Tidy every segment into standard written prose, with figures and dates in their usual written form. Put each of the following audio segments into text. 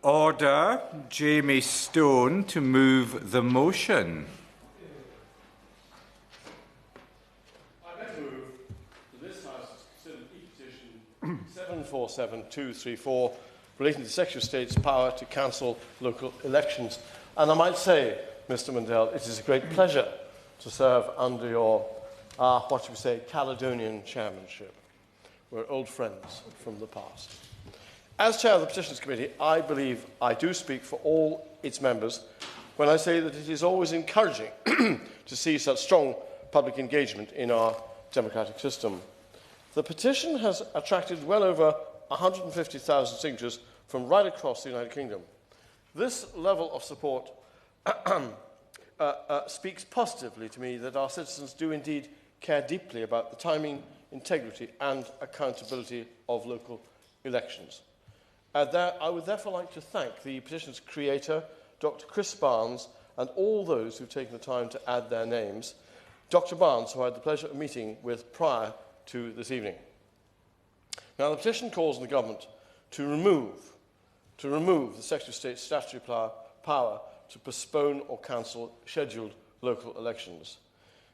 order Jamie Stone to move the motion. I now move that this House consider E-petition 747234 relating to the Secretary of State's power to cancel local elections. And I might say, Mr Mundell, it is a great pleasure to serve under your, what should we say, Caledonian chairmanship. We're old friends from the past. As Chair of the Petitions Committee, I believe I do speak for all its members when I say that it is always encouraging to see such strong public engagement in our democratic system. The petition has attracted well over 150,000 signatures from right across the United Kingdom. This level of support speaks positively to me that our citizens do indeed care deeply about the timing, integrity and accountability of local elections. I would therefore like to thank the petition's creator, Dr. Chris Barnes, and all those who have taken the time to add their names. Dr. Barnes, who I had the pleasure of meeting with prior to this evening. Now, the petition calls on the government to remove the Secretary of State's statutory power to postpone or cancel scheduled local elections.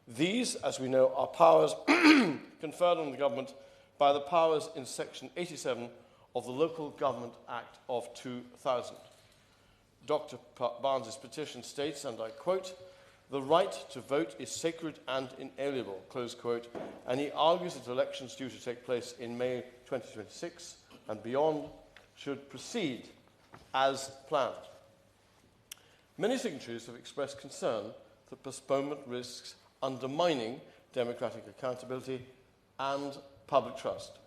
These, as we know, are powers conferred on the government by the powers in Section 87 of the Local Government Act of 2000. Dr. Barnes's petition states, and I quote, "The right to vote is sacred and inalienable," close quote, and he argues that elections due to take place in May 2026 and beyond should proceed as planned. Many signatories have expressed concern that postponement risks undermining democratic accountability and public trust.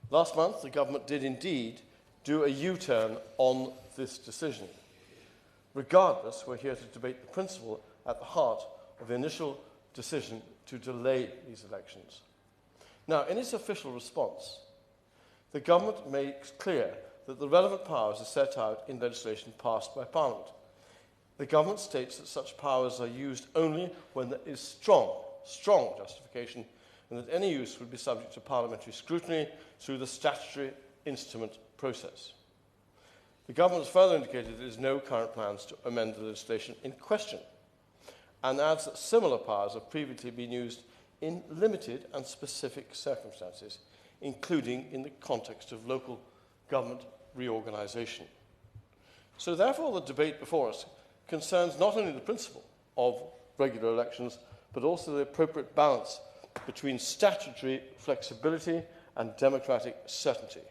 Last month, the government did indeed do a U-turn on this decision. Regardless, we're here to debate the principle at the heart of the initial decision to delay these elections. Now, in its official response, the government makes clear that the relevant powers are set out in legislation passed by Parliament. The government states that such powers are used only when there is strong justification, and that any use would be subject to parliamentary scrutiny through the statutory instrument process. The government has further indicated there is no current plans to amend the legislation in question, and adds that similar powers have previously been used in limited and specific circumstances, including in the context of local government reorganisation. So therefore, the debate before us concerns not only the principle of regular elections, but also the appropriate balance between statutory flexibility and democratic certainty.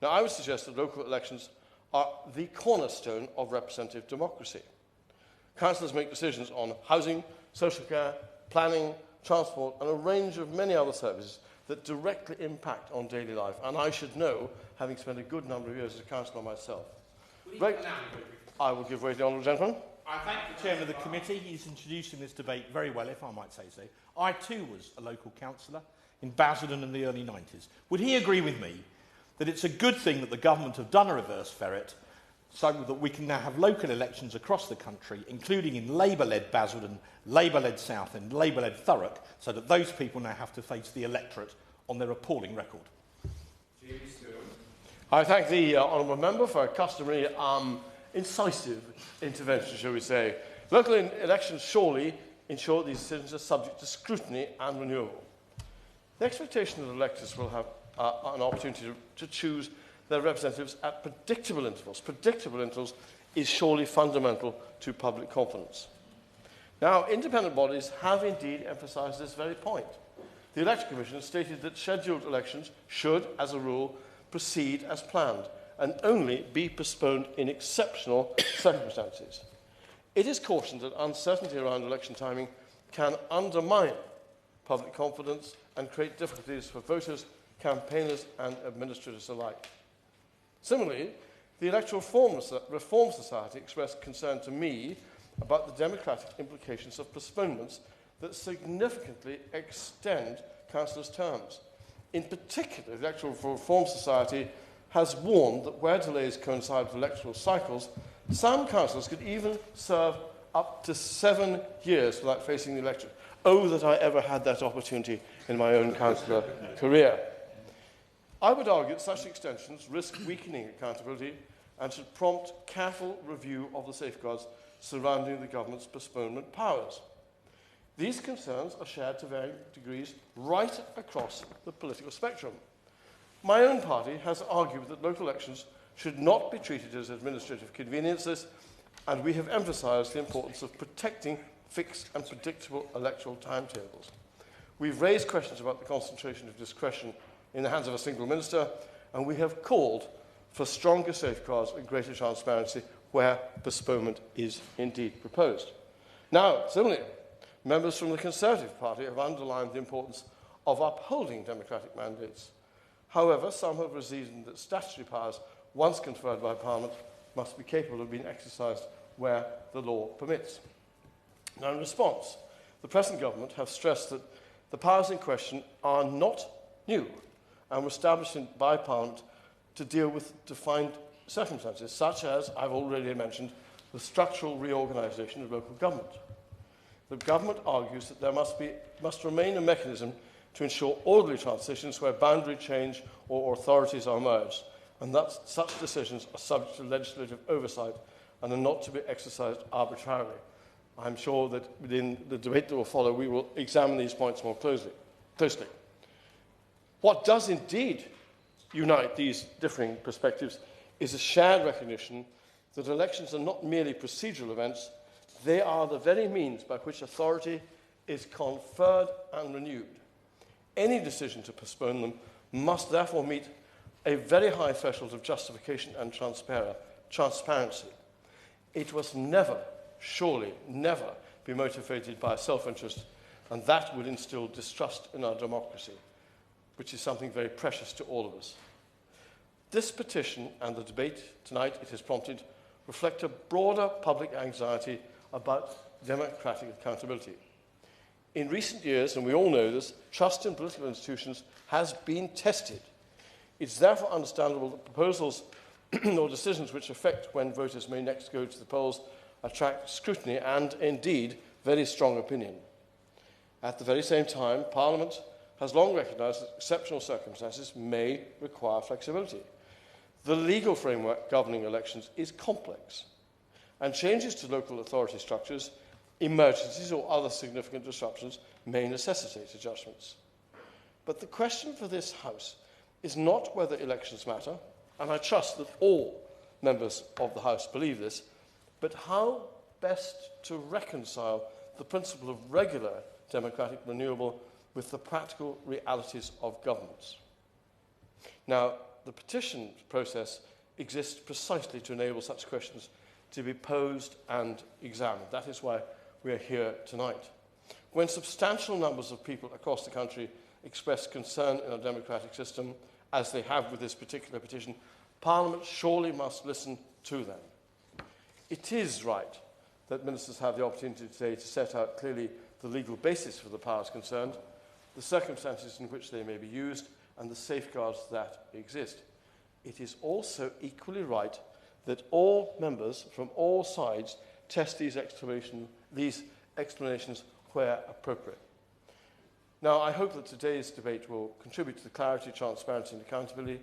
Now, I would suggest that local elections are the cornerstone of representative democracy. Councillors make decisions on housing, social care, planning, transport, and a range of many other services that directly impact on daily life. And I should know, having spent a good number of years as a councillor myself. I will give way to the honourable gentleman. I thank the chairman of the committee. He's introducing this debate very well, if I might say so. I too was a local councillor in Basildon in the early 90s. Would he agree with me that it's a good thing that the government have done a reverse ferret so that we can now have local elections across the country, including in Labour-led Basildon, Labour-led South and Labour-led Thurrock, so that those people now have to face the electorate on their appalling record? I thank the honourable member for a customary incisive intervention, shall we say. Local elections surely ensure these decisions are subject to scrutiny and renewal. The expectation that electors will have an opportunity to choose their representatives at predictable intervals is surely fundamental to public confidence. Now, independent bodies have indeed emphasised this very point. The Electoral Commission has stated that scheduled elections should, as a rule, proceed as planned and only be postponed in exceptional circumstances. It is cautioned that uncertainty around election timing can undermine public confidence and create difficulties for voters, campaigners and administrators alike. Similarly, the Electoral Reform Society expressed concern to me about the democratic implications of postponements that significantly extend councillors' terms. In particular, the Electoral Reform Society has warned that where delays coincide with electoral cycles, some councillors could even serve up to 7 years without facing the electorate. Oh, that I ever had that opportunity in my own councillor career. I would argue that such extensions risk weakening accountability and should prompt careful review of the safeguards surrounding the government's postponement powers. These concerns are shared to varying degrees right across the political spectrum. My own party has argued that local elections should not be treated as administrative conveniences, and we have emphasised the importance of protecting fixed and predictable electoral timetables. We've raised questions about the concentration of discretion in the hands of a single minister, and we have called for stronger safeguards and greater transparency where postponement is indeed proposed. Now, similarly, members from the Conservative Party have underlined the importance of upholding democratic mandates. However, some have reasoned that statutory powers, once conferred by Parliament, must be capable of being exercised where the law permits. Now, in response, the present government have stressed that the powers in question are not new and were established by Parliament to deal with defined circumstances, such as, I've already mentioned, the structural reorganisation of local government. The government argues that there must remain a mechanism to ensure orderly transitions where boundary change or authorities are merged, and that such decisions are subject to legislative oversight and are not to be exercised arbitrarily. I'm sure that within the debate that will follow, we will examine these points more closely. What does indeed unite these differing perspectives is a shared recognition that elections are not merely procedural events, they are the very means by which authority is conferred and renewed. Any decision to postpone them must therefore meet a very high threshold of justification and transparency. It was never, surely never, be motivated by self-interest, and that would instill distrust in our democracy, which is something very precious to all of us. This petition and the debate tonight it has prompted reflect a broader public anxiety about democratic accountability. In recent years, and we all know this, trust in political institutions has been tested. It's therefore understandable that proposals or decisions which affect when voters may next go to the polls attract scrutiny and, indeed, very strong opinion. At the very same time, Parliament has long recognised that exceptional circumstances may require flexibility. The legal framework governing elections is complex, and changes to local authority structures, emergencies or other significant disruptions may necessitate adjustments. But the question for this House is not whether elections matter, and I trust that all members of the House believe this, but how best to reconcile the principle of regular democratic renewal with the practical realities of governments. Now, the petition process exists precisely to enable such questions to be posed and examined. That is why we are here tonight. When substantial numbers of people across the country express concern in a democratic system, as they have with this particular petition, Parliament surely must listen to them. It is right that ministers have the opportunity today to set out clearly the legal basis for the powers concerned, the circumstances in which they may be used, and the safeguards that exist. It is also equally right that all members from all sides test these explanations where appropriate. Now, I hope that today's debate will contribute to the clarity, transparency and accountability,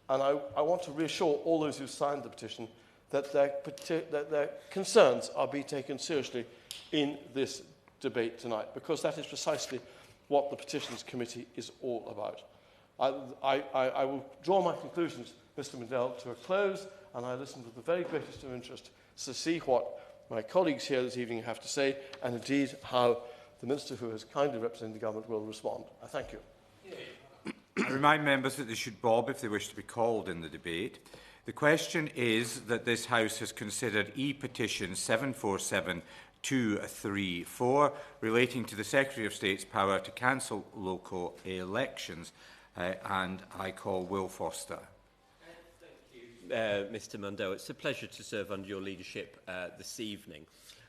and I want to reassure all those who signed the petition that their concerns are being taken seriously in this debate tonight, because that is precisely what the Petitions Committee is all about. I will draw my conclusions, Mr Mundell, to a close, and I listen with the very greatest of interest to see what my colleagues here this evening have to say, and indeed how the Minister who has kindly represented the Government will respond. I thank you. I remind members that they should bob if they wish to be called in the debate. The question is that this House has considered E-petition 747234 relating to the Secretary of State's power to cancel local elections. And I call Will Foster. Mr Mundell. It's a pleasure to serve under your leadership this evening.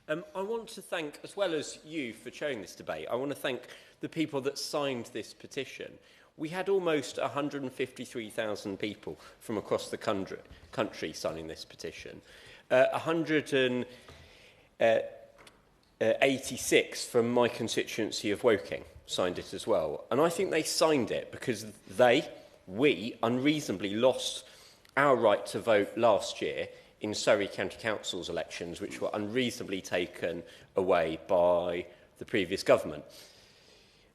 I want to thank, as well as you for chairing this debate, I want to thank the people that signed this petition. We had almost 153,000 people from across the country signing this petition. 186 from my constituency of Woking signed it as well. And I think they signed it because we unreasonably lost our right to vote last year in Surrey County Council's elections, which were unreasonably taken away by the previous government.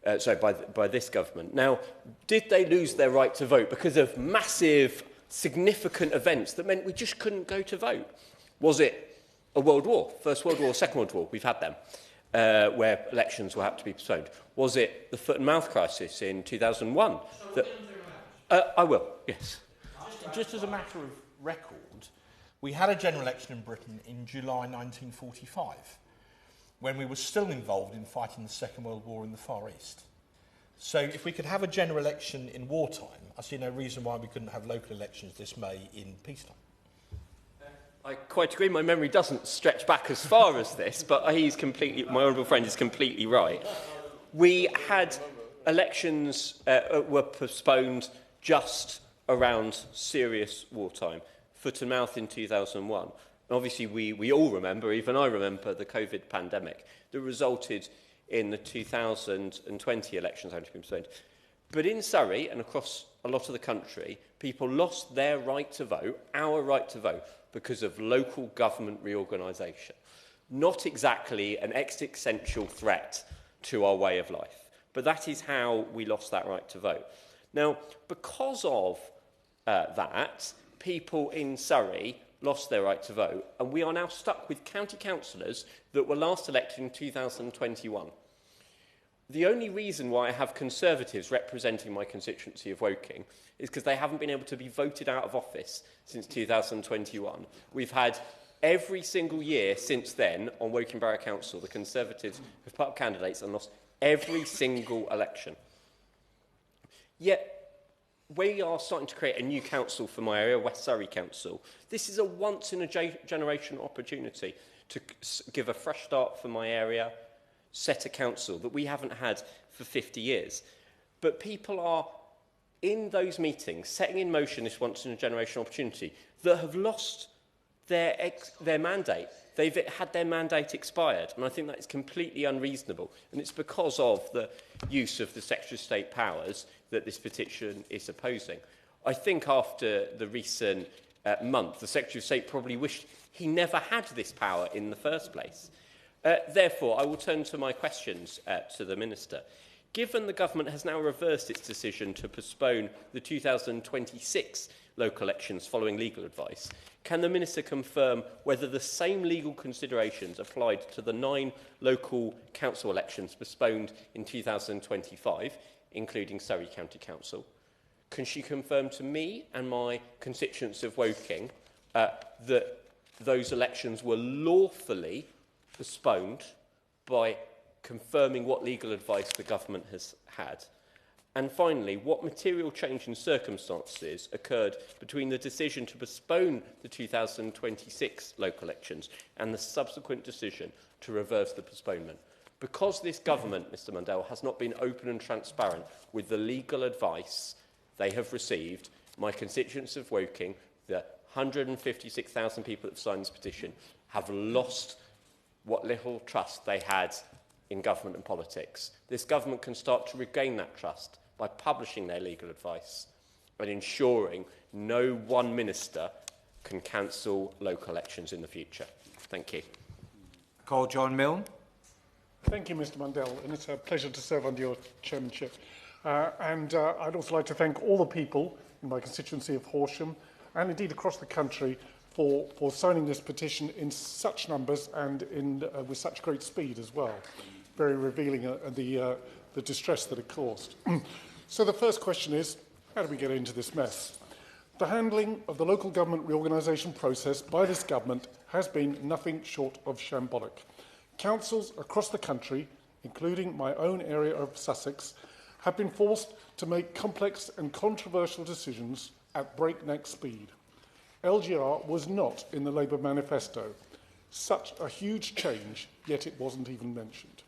By this government. Now, did they lose their right to vote because of massive, significant events that meant we just couldn't go to vote? Was it a world war, First World War, Second World War? We've had them, where elections will have to be postponed. Was it the foot and mouth crisis in 2001? I will, yes. Just as a matter of record, we had a general election in Britain in July 1945, when we were still involved in fighting the Second World War in the Far East. So if we could have a general election in wartime, I see no reason why we couldn't have local elections this May in peacetime. I quite agree. My memory doesn't stretch back as far as this, but my honourable friend is completely right. We had elections were postponed just around serious wartime, foot and mouth in 2001. And obviously, we all remember, even I remember, the COVID pandemic that resulted in the 2020 elections having to be postponed. But in Surrey and across a lot of the country, people lost their right to vote, our right to vote, because of local government reorganisation. Not exactly an existential threat to our way of life, but that is how we lost that right to vote. Now, because of that, people in Surrey lost their right to vote, and we are now stuck with county councillors that were last elected in 2021. The only reason why I have Conservatives representing my constituency of Woking is because they haven't been able to be voted out of office since 2021. We've had every single year since then on Woking Borough Council, the Conservatives have put up candidates and lost every single election. Yet, we are starting to create a new council for my area, West Surrey Council. This is a once-in-a-generation opportunity to give a fresh start for my area, set a council that we haven't had for 50 years. But people are, in those meetings, setting in motion this once-in-a-generation opportunity that have lost their mandate. They've had their mandate expired, and I think that is completely unreasonable. And it's because of the use of the Secretary of State powers that this petition is opposing. I think after the recent month, the Secretary of State probably wished he never had this power in the first place. Therefore, I will turn to my questions to the Minister. Given the government has now reversed its decision to postpone the 2026 local elections following legal advice, can the Minister confirm whether the same legal considerations applied to the 9 local council elections postponed in 2025, including Surrey County Council? Can she confirm to me and my constituents of Woking that those elections were lawfully postponed by confirming what legal advice the government has had? And finally, what material change in circumstances occurred between the decision to postpone the 2026 local elections and the subsequent decision to reverse the postponement? Because this government, Mr Mundell, has not been open and transparent with the legal advice they have received, my constituents of Woking, the 156,000 people that have signed this petition, have lost what little trust they had in government and politics. This government can start to regain that trust by publishing their legal advice and ensuring no one minister can cancel local elections in the future. Thank you. Call John Milne. Thank you, Mr Mundell, and it's a pleasure to serve under your chairmanship. I'd also like to thank all the people in my constituency of Horsham and indeed across the country for signing this petition in such numbers and with such great speed as well. Very revealing the distress that it caused. So the first question is, how do we get into this mess? The handling of the local government reorganisation process by this government has been nothing short of shambolic. Councils across the country, including my own area of Sussex, have been forced to make complex and controversial decisions at breakneck speed. LGR was not in the Labour manifesto. Such a huge change, yet it wasn't even mentioned.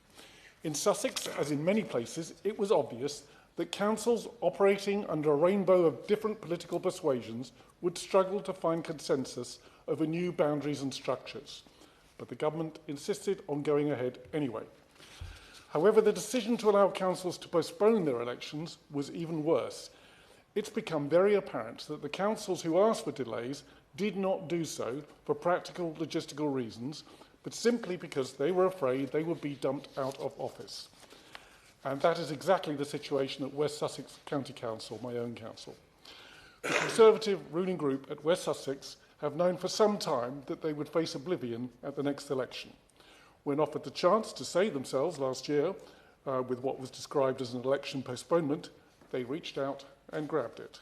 In Sussex, as in many places, it was obvious that councils operating under a rainbow of different political persuasions would struggle to find consensus over new boundaries and structures. But the government insisted on going ahead anyway. However, the decision to allow councils to postpone their elections was even worse. it's become very apparent that the councils who asked for delays did not do so for practical logistical reasons, but simply because they were afraid they would be dumped out of office. And that is exactly the situation at West Sussex County Council, my own council. The Conservative ruling group at West Sussex have known for some time that they would face oblivion at the next election. When offered the chance to save themselves last year with what was described as an election postponement, they reached out and grabbed it.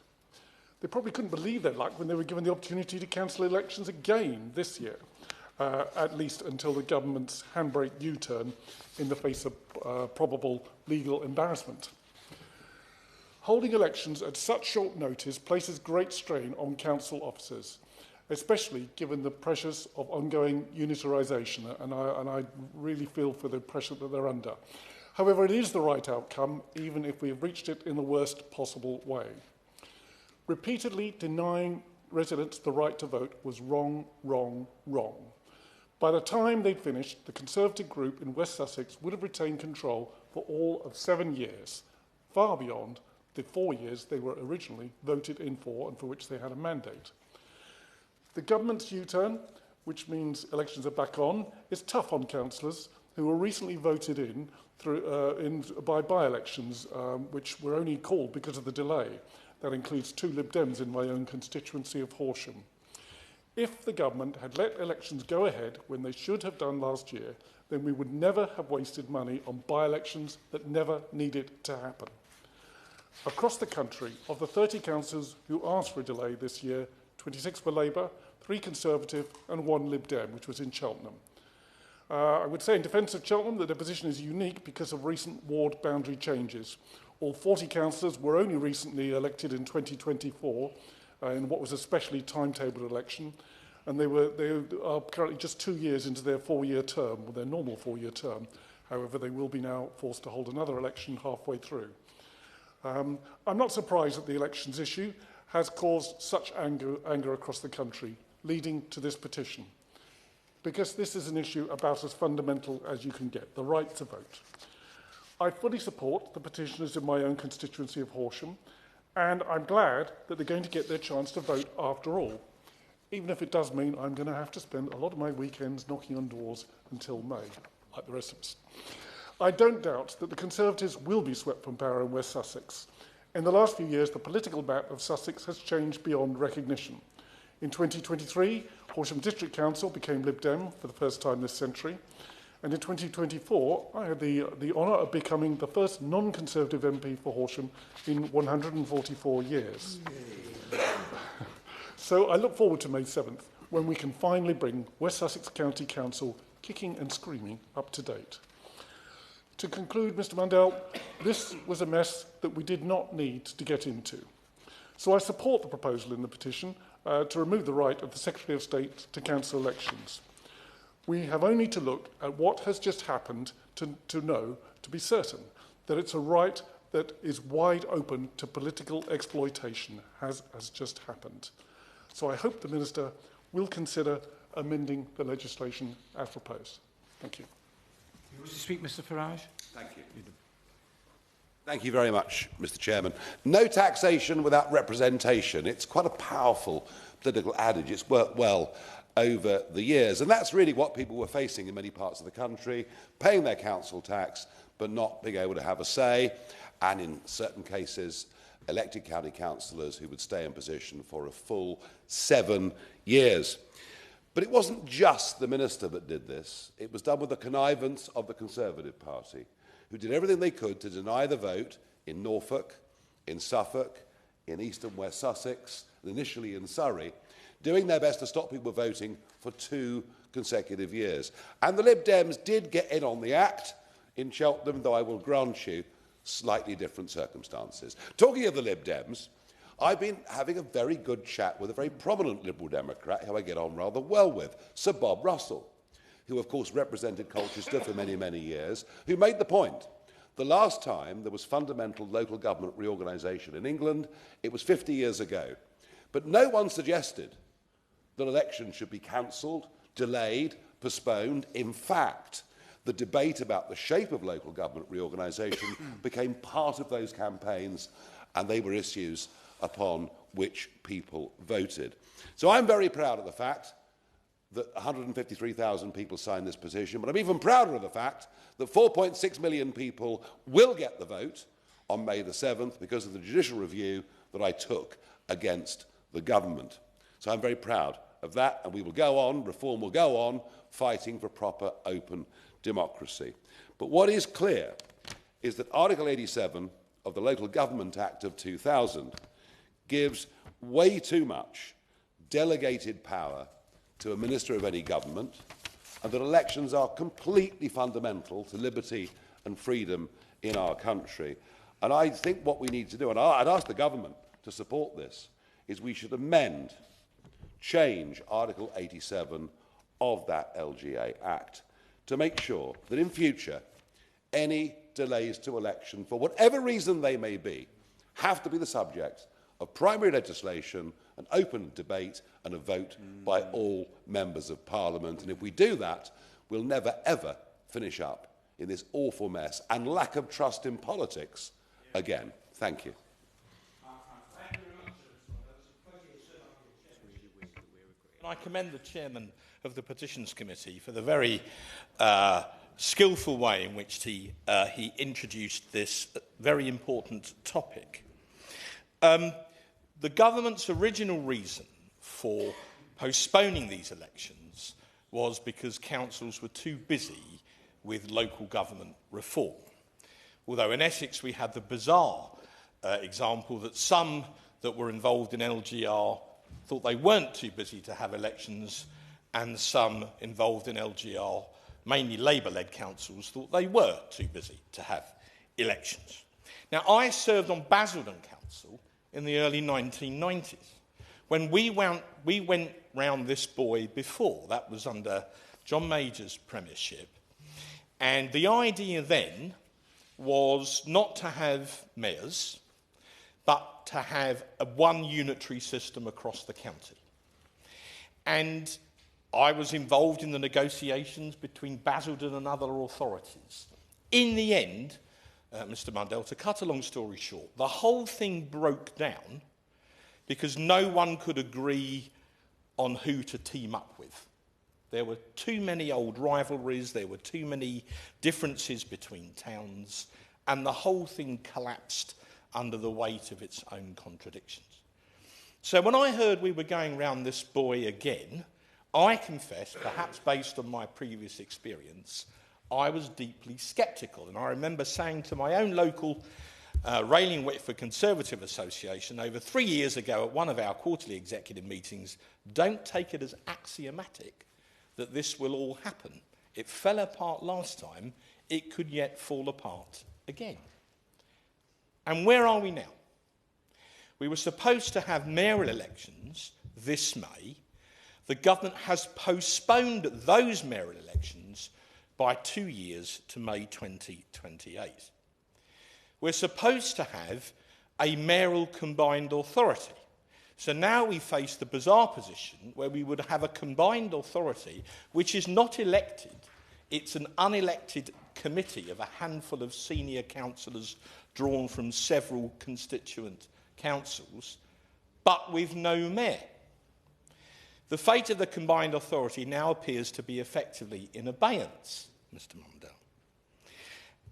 They probably couldn't believe their luck when they were given the opportunity to cancel elections again this year, at least until the government's handbrake U-turn in the face of probable legal embarrassment. Holding elections at such short notice places great strain on council officers, especially given the pressures of ongoing unitarisation, and I really feel for the pressure that they're under. However, it is the right outcome, even if we have reached it in the worst possible way. Repeatedly denying residents the right to vote was wrong, wrong, wrong. By the time they'd finished, the Conservative group in West Sussex would have retained control for all of 7 years, far beyond the 4 years they were originally voted in for and for which they had a mandate. The government's U-turn, which means elections are back on, is tough on councillors who were recently voted in by by-elections, which were only called because of the delay. That includes 2 Lib Dems in my own constituency of Horsham. If the government had let elections go ahead when they should have done last year, then we would never have wasted money on by-elections that never needed to happen. Across the country, of the 30 councillors who asked for a delay this year, 26 were Labour, 3 Conservative and 1 Lib Dem, which was in Cheltenham. I would say in defence of Cheltenham that their position is unique because of recent ward boundary changes. All 40 councillors were only recently elected in 2024 in what was a specially timetabled election, and they are currently just 2 years into their 4-year term, or their normal 4-year term. However, they will be now forced to hold another election halfway through. I'm not surprised that the elections issue has caused such anger across the country, leading to this petition, because this is an issue about as fundamental as you can get, the right to vote. I fully support the petitioners in my own constituency of Horsham, and I'm glad that they're going to get their chance to vote after all, even if it does mean I'm going to have to spend a lot of my weekends knocking on doors until May, like the rest of us. I don't doubt that the Conservatives will be swept from power in West Sussex. In the last few years, the political map of Sussex has changed beyond recognition. In 2023, Horsham District Council became Lib Dem for the first time this century. And in 2024, I had the honour of becoming the first non-Conservative MP for Horsham in 144 years. So I look forward to May 7th, when we can finally bring West Sussex County Council kicking and screaming up to date. To conclude, Mr Mundell, this was a mess that we did not need to get into. So I support the proposal in the petition to remove the right of the Secretary of State to cancel elections. We have only to look at what has just happened to know, to be certain, that it's a right that is wide open to political exploitation, as has just happened. So I hope the Minister will consider amending the legislation as proposed. Thank you. You wish to speak, Mr Farage? Thank you. Thank you very much, Mr Chairman. No taxation without representation. It's quite a powerful political adage. It's worked well over the years. And that's really what people were facing in many parts of the country, paying their council tax, but not being able to have a say, and in certain cases, elected county councillors who would stay in position for a full 7 years. But it wasn't just the minister that did this. It was done with the connivance of the Conservative Party, who did everything they could to deny the vote in Norfolk, in Suffolk, in East and West Sussex, and initially in Surrey, doing their best to stop people voting for 2 consecutive years. And the Lib Dems did get in on the act in Cheltenham, though I will grant you slightly different circumstances. Talking of the Lib Dems, I've been having a very good chat with a very prominent Liberal Democrat who I get on rather well with, Sir Bob Russell, who of course represented Colchester for many, many years, who made the point. The last time there was fundamental local government reorganisation in England, it was 50 years ago. But no one suggested that elections should be cancelled, delayed, postponed. In fact, the debate about the shape of local government reorganisation became part of those campaigns, and they were issues upon which people voted. So I'm very proud of the fact that 153,000 people signed this petition, but I'm even prouder of the fact that 4.6 million people will get the vote on May the 7th because of the judicial review that I took against the government. So I'm very proud of that, and we will go on, reform will go on, fighting for proper open democracy. But what is clear is that Article 87 of the Local Government Act of 2000 gives way too much delegated power to a minister of any government, and that elections are completely fundamental to liberty and freedom in our country. And I think what we need to do, and I'd ask the government to support this, is we should change Article 87 of that LGA Act to make sure that in future any delays to election, for whatever reason they may be, have to be the subject of primary legislation, an open debate and a vote by all members of Parliament. And if we do that, we'll never, ever finish up in this awful mess and lack of trust in politics again. Thank you. I commend the chairman of the Petitions Committee for the very skillful way in which he introduced this very important topic. The government's original reason for postponing these elections was because councils were too busy with local government reform. Although in Essex we had the bizarre example that some that were involved in LGR thought they weren't too busy to have elections, and some involved in LGR, mainly Labour-led councils, thought they were too busy to have elections. Now, I served on Basildon Council in the early 1990s, when we went round this boy before. That was under John Major's premiership. And the idea then was not to have mayors, but to have one unitary system across the county. And I was involved in the negotiations between Basildon and other authorities. In the end, Mr. Mundell, to cut a long story short, the whole thing broke down because no one could agree on who to team up with. There were too many old rivalries, there were too many differences between towns, and the whole thing collapsed under the weight of its own contradictions. So when I heard we were going round this boy again, I confess, perhaps based on my previous experience, I was deeply sceptical. And I remember saying to my own local Railing Whitford Conservative Association over 3 years ago at one of our quarterly executive meetings, don't take it as axiomatic that this will all happen. It fell apart last time, it could yet fall apart again. And where are we now? We were supposed to have mayoral elections this May. The government has postponed those mayoral elections by 2 years to May 2028. We're supposed to have a mayoral combined authority. So now we face the bizarre position where we would have a combined authority which is not elected. It's an unelected committee of a handful of senior councillors drawn from several constituent councils, but with no mayor. The fate of the combined authority now appears to be effectively in abeyance, Mr. Mundell.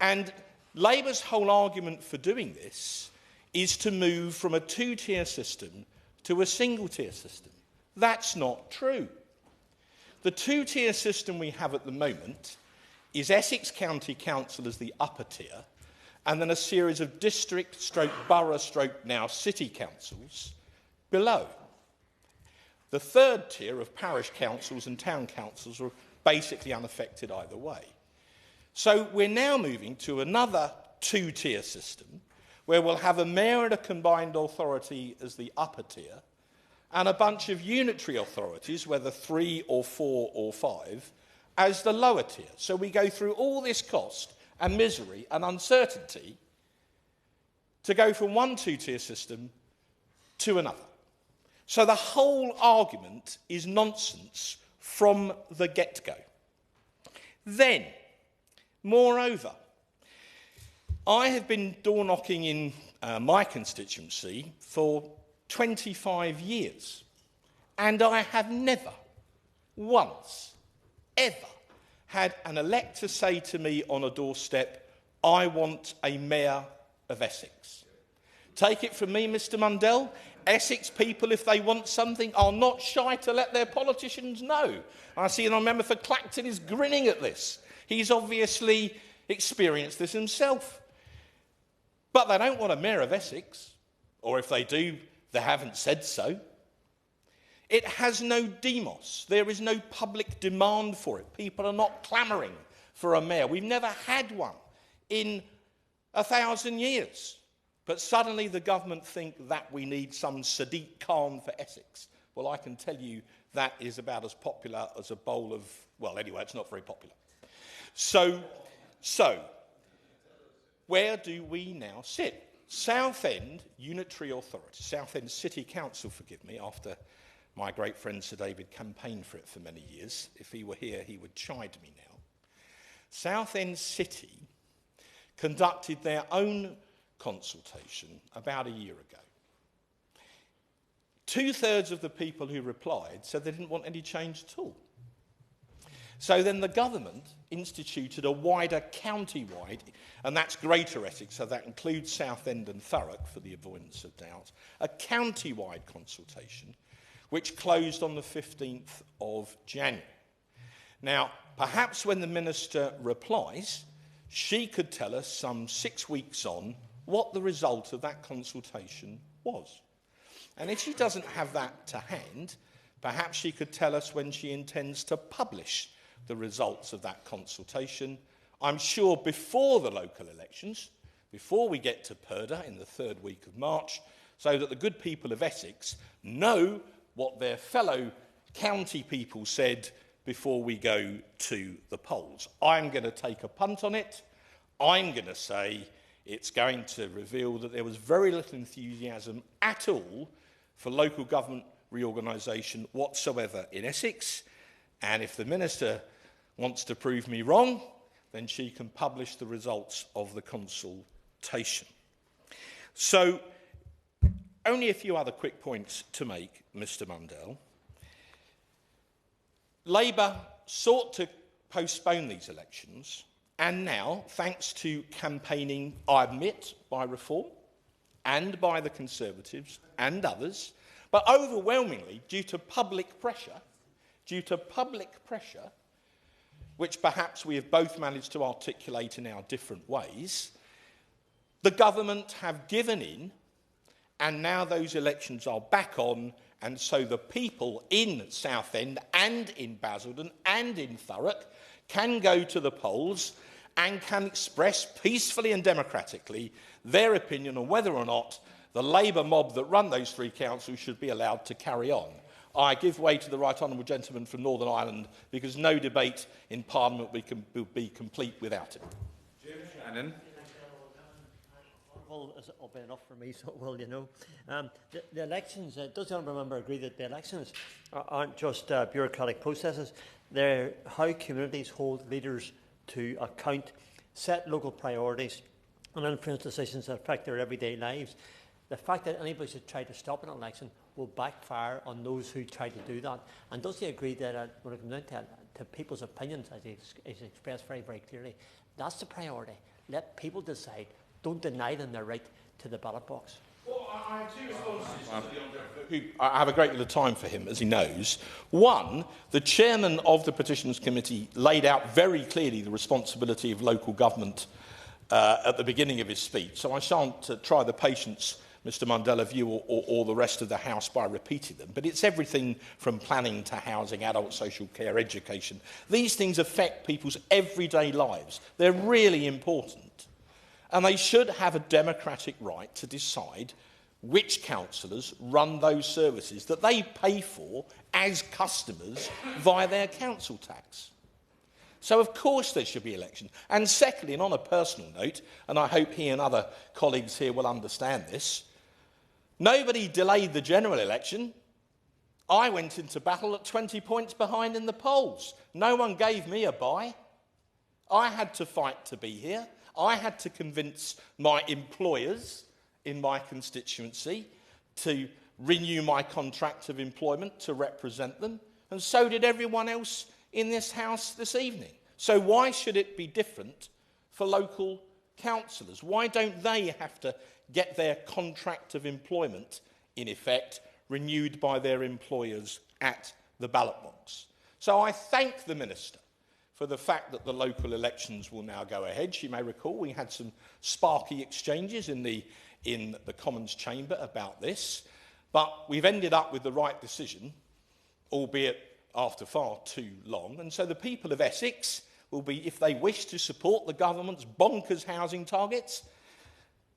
And Labour's whole argument for doing this is to move from a two-tier system to a single-tier system. That's not true. The two-tier system we have at the moment is Essex County Council as the upper tier, and then a series of district, borough, now city councils below. The third tier of parish councils and town councils are basically unaffected either way. So we're now moving to another two-tier system where we'll have a mayor and a combined authority as the upper tier and a bunch of unitary authorities, whether 3 or 4 or 5, as the lower tier. So we go through all this cost and misery and uncertainty to go from one two-tier system to another. So the whole argument is nonsense from the get-go. Then, moreover, I have been door-knocking in my constituency for 25 years, and I have never, once, ever had an elector say to me on a doorstep, I want a mayor of Essex. Take it from me, Mr Mundell, Essex people, if they want something, are not shy to let their politicians know. I see an member for Clacton is grinning at this. He's obviously experienced this himself. But they don't want a mayor of Essex, or if they do, they haven't said so. It has no demos. There is no public demand for it. People are not clamouring for a mayor. We've never had one in 1,000 years. But suddenly the government think that we need some Sadiq Khan for Essex. Well, I can tell you that is about as popular as a bowl of... Well, anyway, it's not very popular. So where do we now sit? Southend Unitary Authority, Southend City Council, forgive me, after my great friend Sir David campaigned for it for many years. If he were here, he would chide me now. Southend City conducted their own consultation about a year ago. 2/3 of the people who replied said they didn't want any change at all. So then the government instituted a wider county-wide, and that's Greater Essex, so that includes Southend and Thurrock, for the avoidance of doubt, a county-wide consultation which closed on the 15th of January. Now, perhaps when the Minister replies, she could tell us some 6 weeks on what the result of that consultation was. And if she doesn't have that to hand, perhaps she could tell us when she intends to publish the results of that consultation. I'm sure before the local elections, before we get to Purdah in the 3rd week of March, so that the good people of Essex know what their fellow county people said before we go to the polls. I'm going to take a punt on it. I'm going to say it's going to reveal that there was very little enthusiasm at all for local government reorganisation whatsoever in Essex. And if the Minister wants to prove me wrong, then she can publish the results of the consultation. So, only a few other quick points to make, Mr Mundell. Labour sought to postpone these elections, and now, thanks to campaigning, I admit, by Reform and by the Conservatives and others, but overwhelmingly due to public pressure, which perhaps we have both managed to articulate in our different ways, the government have given in, and now those elections are back on, and so the people in Southend and in Basildon and in Thurrock can go to the polls and can express peacefully and democratically their opinion on whether or not the Labour mob that run those 3 councils should be allowed to carry on. I give way to the right honourable gentleman from Northern Ireland because no debate in Parliament will be complete without it. Jim Shannon. Well, it'll be enough for me, so it will, you know. The elections, does the honourable member agree that the elections aren't just bureaucratic processes? They're how communities hold leaders to account, set local priorities and influence decisions that affect their everyday lives. The fact that anybody should try to stop an election will backfire on those who try to do that. And does he agree that when it comes down to people's opinions, as he's expressed very, very clearly, that's the priority. Let people decide. Don't deny them their right to the ballot box. Well, I have 2 responses. I have a great deal of time for him, as he knows. One, the chairman of the Petitions Committee laid out very clearly the responsibility of local government at the beginning of his speech, so I shan't try the patience, Mr Mundell, of you or the rest of the House by repeating them, but it's everything from planning to housing, adult social care, education. These things affect people's everyday lives. They're really important. And they should have a democratic right to decide which councillors run those services that they pay for as customers via their council tax. So, of course, there should be elections. And secondly, and on a personal note, and I hope he and other colleagues here will understand this, nobody delayed the general election. I went into battle at 20 points behind in the polls. No one gave me a bye. I had to fight to be here. I had to convince my employers in my constituency to renew my contract of employment to represent them, and so did everyone else in this House this evening. So why should it be different for local councillors? Why don't they have to get their contract of employment, in effect, renewed by their employers at the ballot box? So I thank the Minister for the fact that the local elections will now go ahead. She may recall we had some sparky exchanges in the Commons chamber about this, but we've ended up with the right decision, albeit after far too long. And so the people of Essex will be, if they wish to support the government's bonkers housing targets,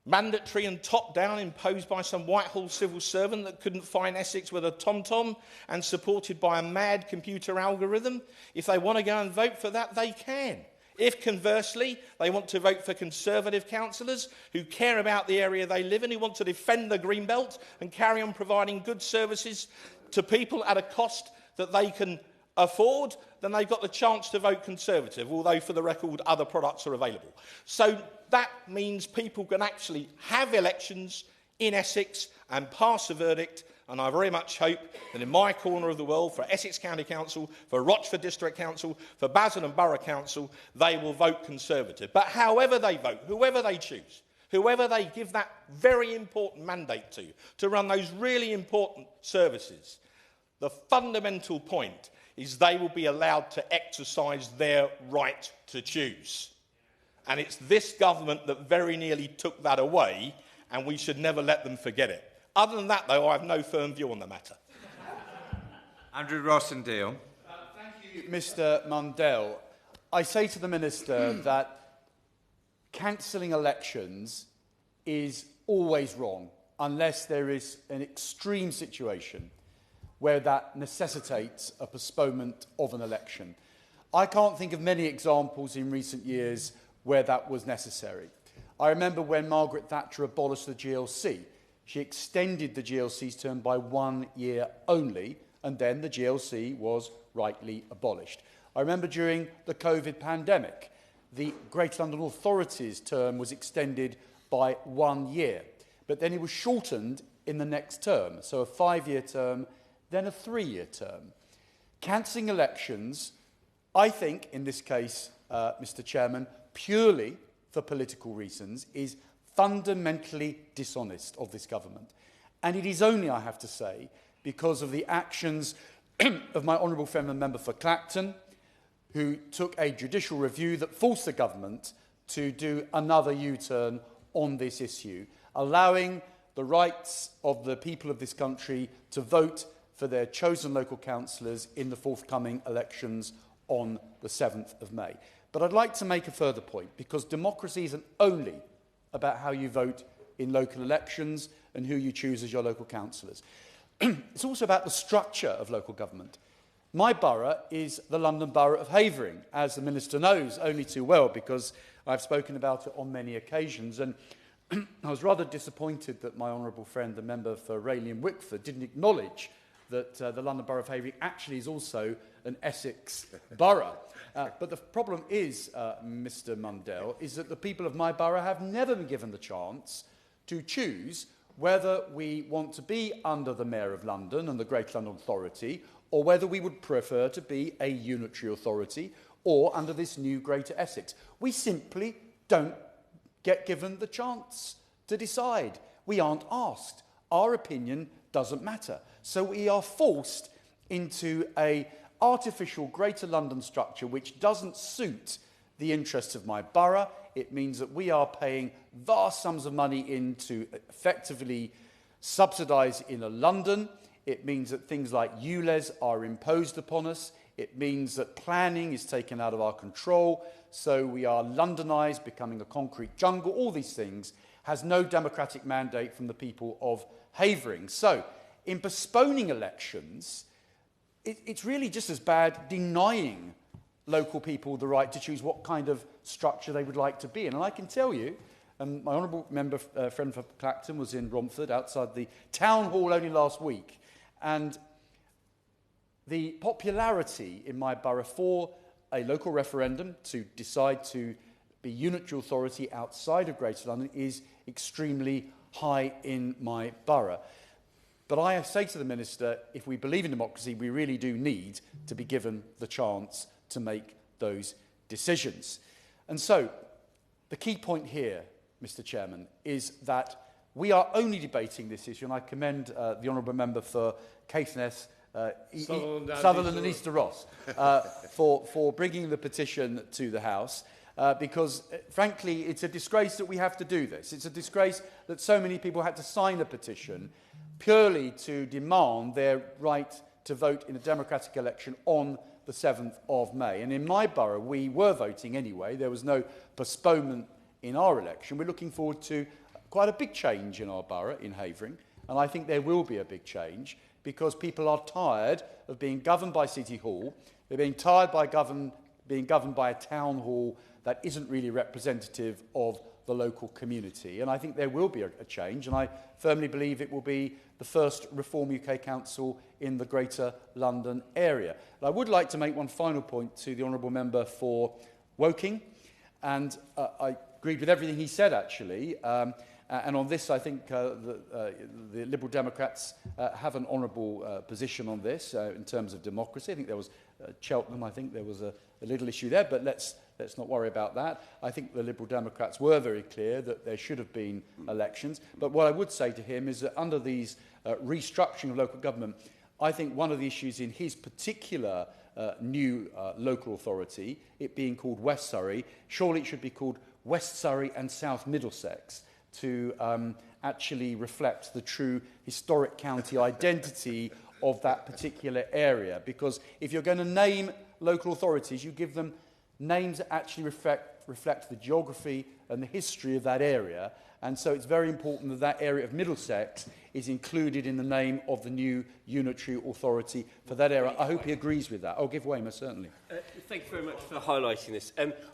mandatory and top-down, imposed by some Whitehall civil servant that couldn't find Essex with a tom-tom, and supported by a mad computer algorithm. If they want to go and vote for that, they can. If, conversely, they want to vote for Conservative councillors who care about the area they live in, who want to defend the Greenbelt and carry on providing good services to people at a cost that they can afford, then they've got the chance to vote Conservative, although, for the record, other products are available. So that means people can actually have elections in Essex and pass a verdict, and I very much hope that in my corner of the world, for Essex County Council, for Rochford District Council, for Basildon Borough Council, they will vote Conservative. But however they vote, whoever they choose, whoever they give that very important mandate to run those really important services, the fundamental point is they will be allowed to exercise their right to choose. And it's this government that very nearly took that away, and we should never let them forget it. Other than that, though, I have no firm view on the matter. Andrew Rossendale. Thank you, Mr Mundell. I say to the Minister that cancelling elections is always wrong unless there is an extreme situation where that necessitates a postponement of an election. I can't think of many examples in recent years where that was necessary. I remember when Margaret Thatcher abolished the GLC. She extended the GLC's term by 1 year only, and then the GLC was rightly abolished. I remember during the COVID pandemic, the Greater London Authority's term was extended by 1 year, but then it was shortened in the next term, so a 5-year term, then a 3-year term. Cancelling elections, I think, in this case, Mr Chairman, purely for political reasons, is fundamentally dishonest of this government. And it is only, I have to say, because of the actions of my honourable friend and member for Clacton, who took a judicial review that forced the government to do another U-turn on this issue, allowing the rights of the people of this country to vote for their chosen local councillors in the forthcoming elections on the 7th of May. But I'd like to make a further point, because democracy isn't only about how you vote in local elections and who you choose as your local councillors. It's also about the structure of local government. My borough is the London Borough of Havering, as the Minister knows only too well, because I've spoken about it on many occasions. And I was rather disappointed that my honourable friend, the member for Rayleigh and Wickford, didn't acknowledge that the London Borough of Havering actually is also an Essex borough. But the problem is, Mr Mundell, is that the people of my borough have never been given the chance to choose whether we want to be under the Mayor of London and the Greater London Authority, or whether we would prefer to be a unitary authority or under this new Greater Essex. We simply don't get given the chance to decide. We aren't asked. Our opinion doesn't matter. So we are forced into an artificial Greater London structure which doesn't suit the interests of my borough. It means that we are paying vast sums of money in to effectively subsidise inner London. It means that things like ULEZ are imposed upon us. It means that planning is taken out of our control. So we are Londonised, becoming a concrete jungle. All these things has no democratic mandate from the people of Havering. So in postponing elections, it's really just as bad denying local people the right to choose what kind of structure they would like to be in. And I can tell you, and my honourable member friend for Clacton was in Romford outside the town hall only last week, and the popularity in my borough for a local referendum to decide to be unitary authority outside of Greater London is extremely high in my borough. But I say to the Minister, if we believe in democracy, we really do need to be given the chance to make those decisions. And so, the key point here, Mr. Chairman, is that we are only debating this issue, and I commend the Honourable Member for Caithness, Sutherland and Easter Ross for bringing the petition to the House. Because, frankly, it's a disgrace that we have to do this. It's a disgrace that so many people had to sign a petition purely to demand their right to vote in a democratic election on the 7th of May. And in my borough, we were voting anyway. There was no postponement in our election. We're looking forward to quite a big change in our borough, in Havering. And I think there will be a big change because people are tired of being governed by City Hall. They're being tired by being governed by a town hall that isn't really representative of the local community. And I think there will be a change, and I firmly believe it will be the first Reform UK Council in the Greater London area. And I would like to make one final point to the Honourable Member for Woking, and I agreed with everything he said, actually. And on this, I think the Liberal Democrats have an honourable position on this in terms of democracy. I think there was Cheltenham, I think there was a little issue there, but let's not worry about that. I think the Liberal Democrats were very clear that there should have been elections. But what I would say to him is that under these restructuring of local government, I think one of the issues in his particular new local authority, it being called West Surrey, surely it should be called West Surrey and South Middlesex to actually reflect the true historic county identity of that particular area. Because if you're going to name local authorities, you give them names that actually reflect the geography and the history of that area. And so it's very important that that area of Middlesex is included in the name of the new unitary authority for that area. I hope he agrees with that. I'll give way, most certainly. Thank you very much for highlighting this.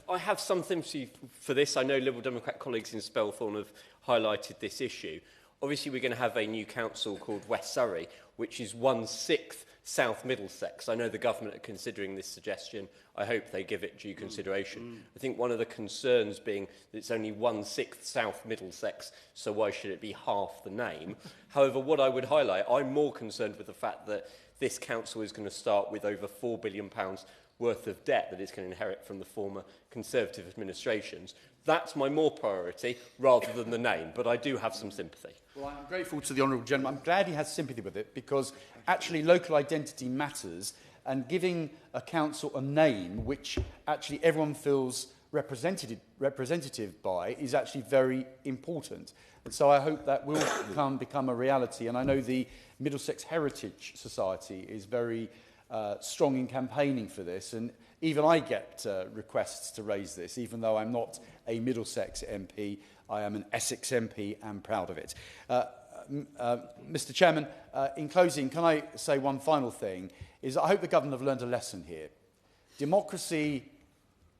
I have some sympathy for this. I know Liberal Democrat colleagues in Spelthorne have highlighted this issue. Obviously, we're going to have a new council called West Surrey, which is 1/6 South Middlesex. I know the government are considering this suggestion. I hope they give it due consideration. I think one of the concerns being that it's only 1/6 South Middlesex, so why should it be half the name? However, what I would highlight, I'm more concerned with the fact that this council is going to start with over £4 billion worth of debt that it's going to inherit from the former Conservative administrations. That's my more priority rather than the name, but I do have some sympathy. Well, I'm grateful to the Honourable Gentleman. I'm glad he has sympathy with it because actually local identity matters, and giving a council a name which actually everyone feels representative by is actually very important. And so I hope that will become a reality. And I know the Middlesex Heritage Society is very strong in campaigning for this, and even I get requests to raise this, even though I'm not a Middlesex MP. I am an Essex MP and proud of it. Mr. Chairman, in closing, can I say one final thing? Is I hope the government have learned a lesson here. Democracy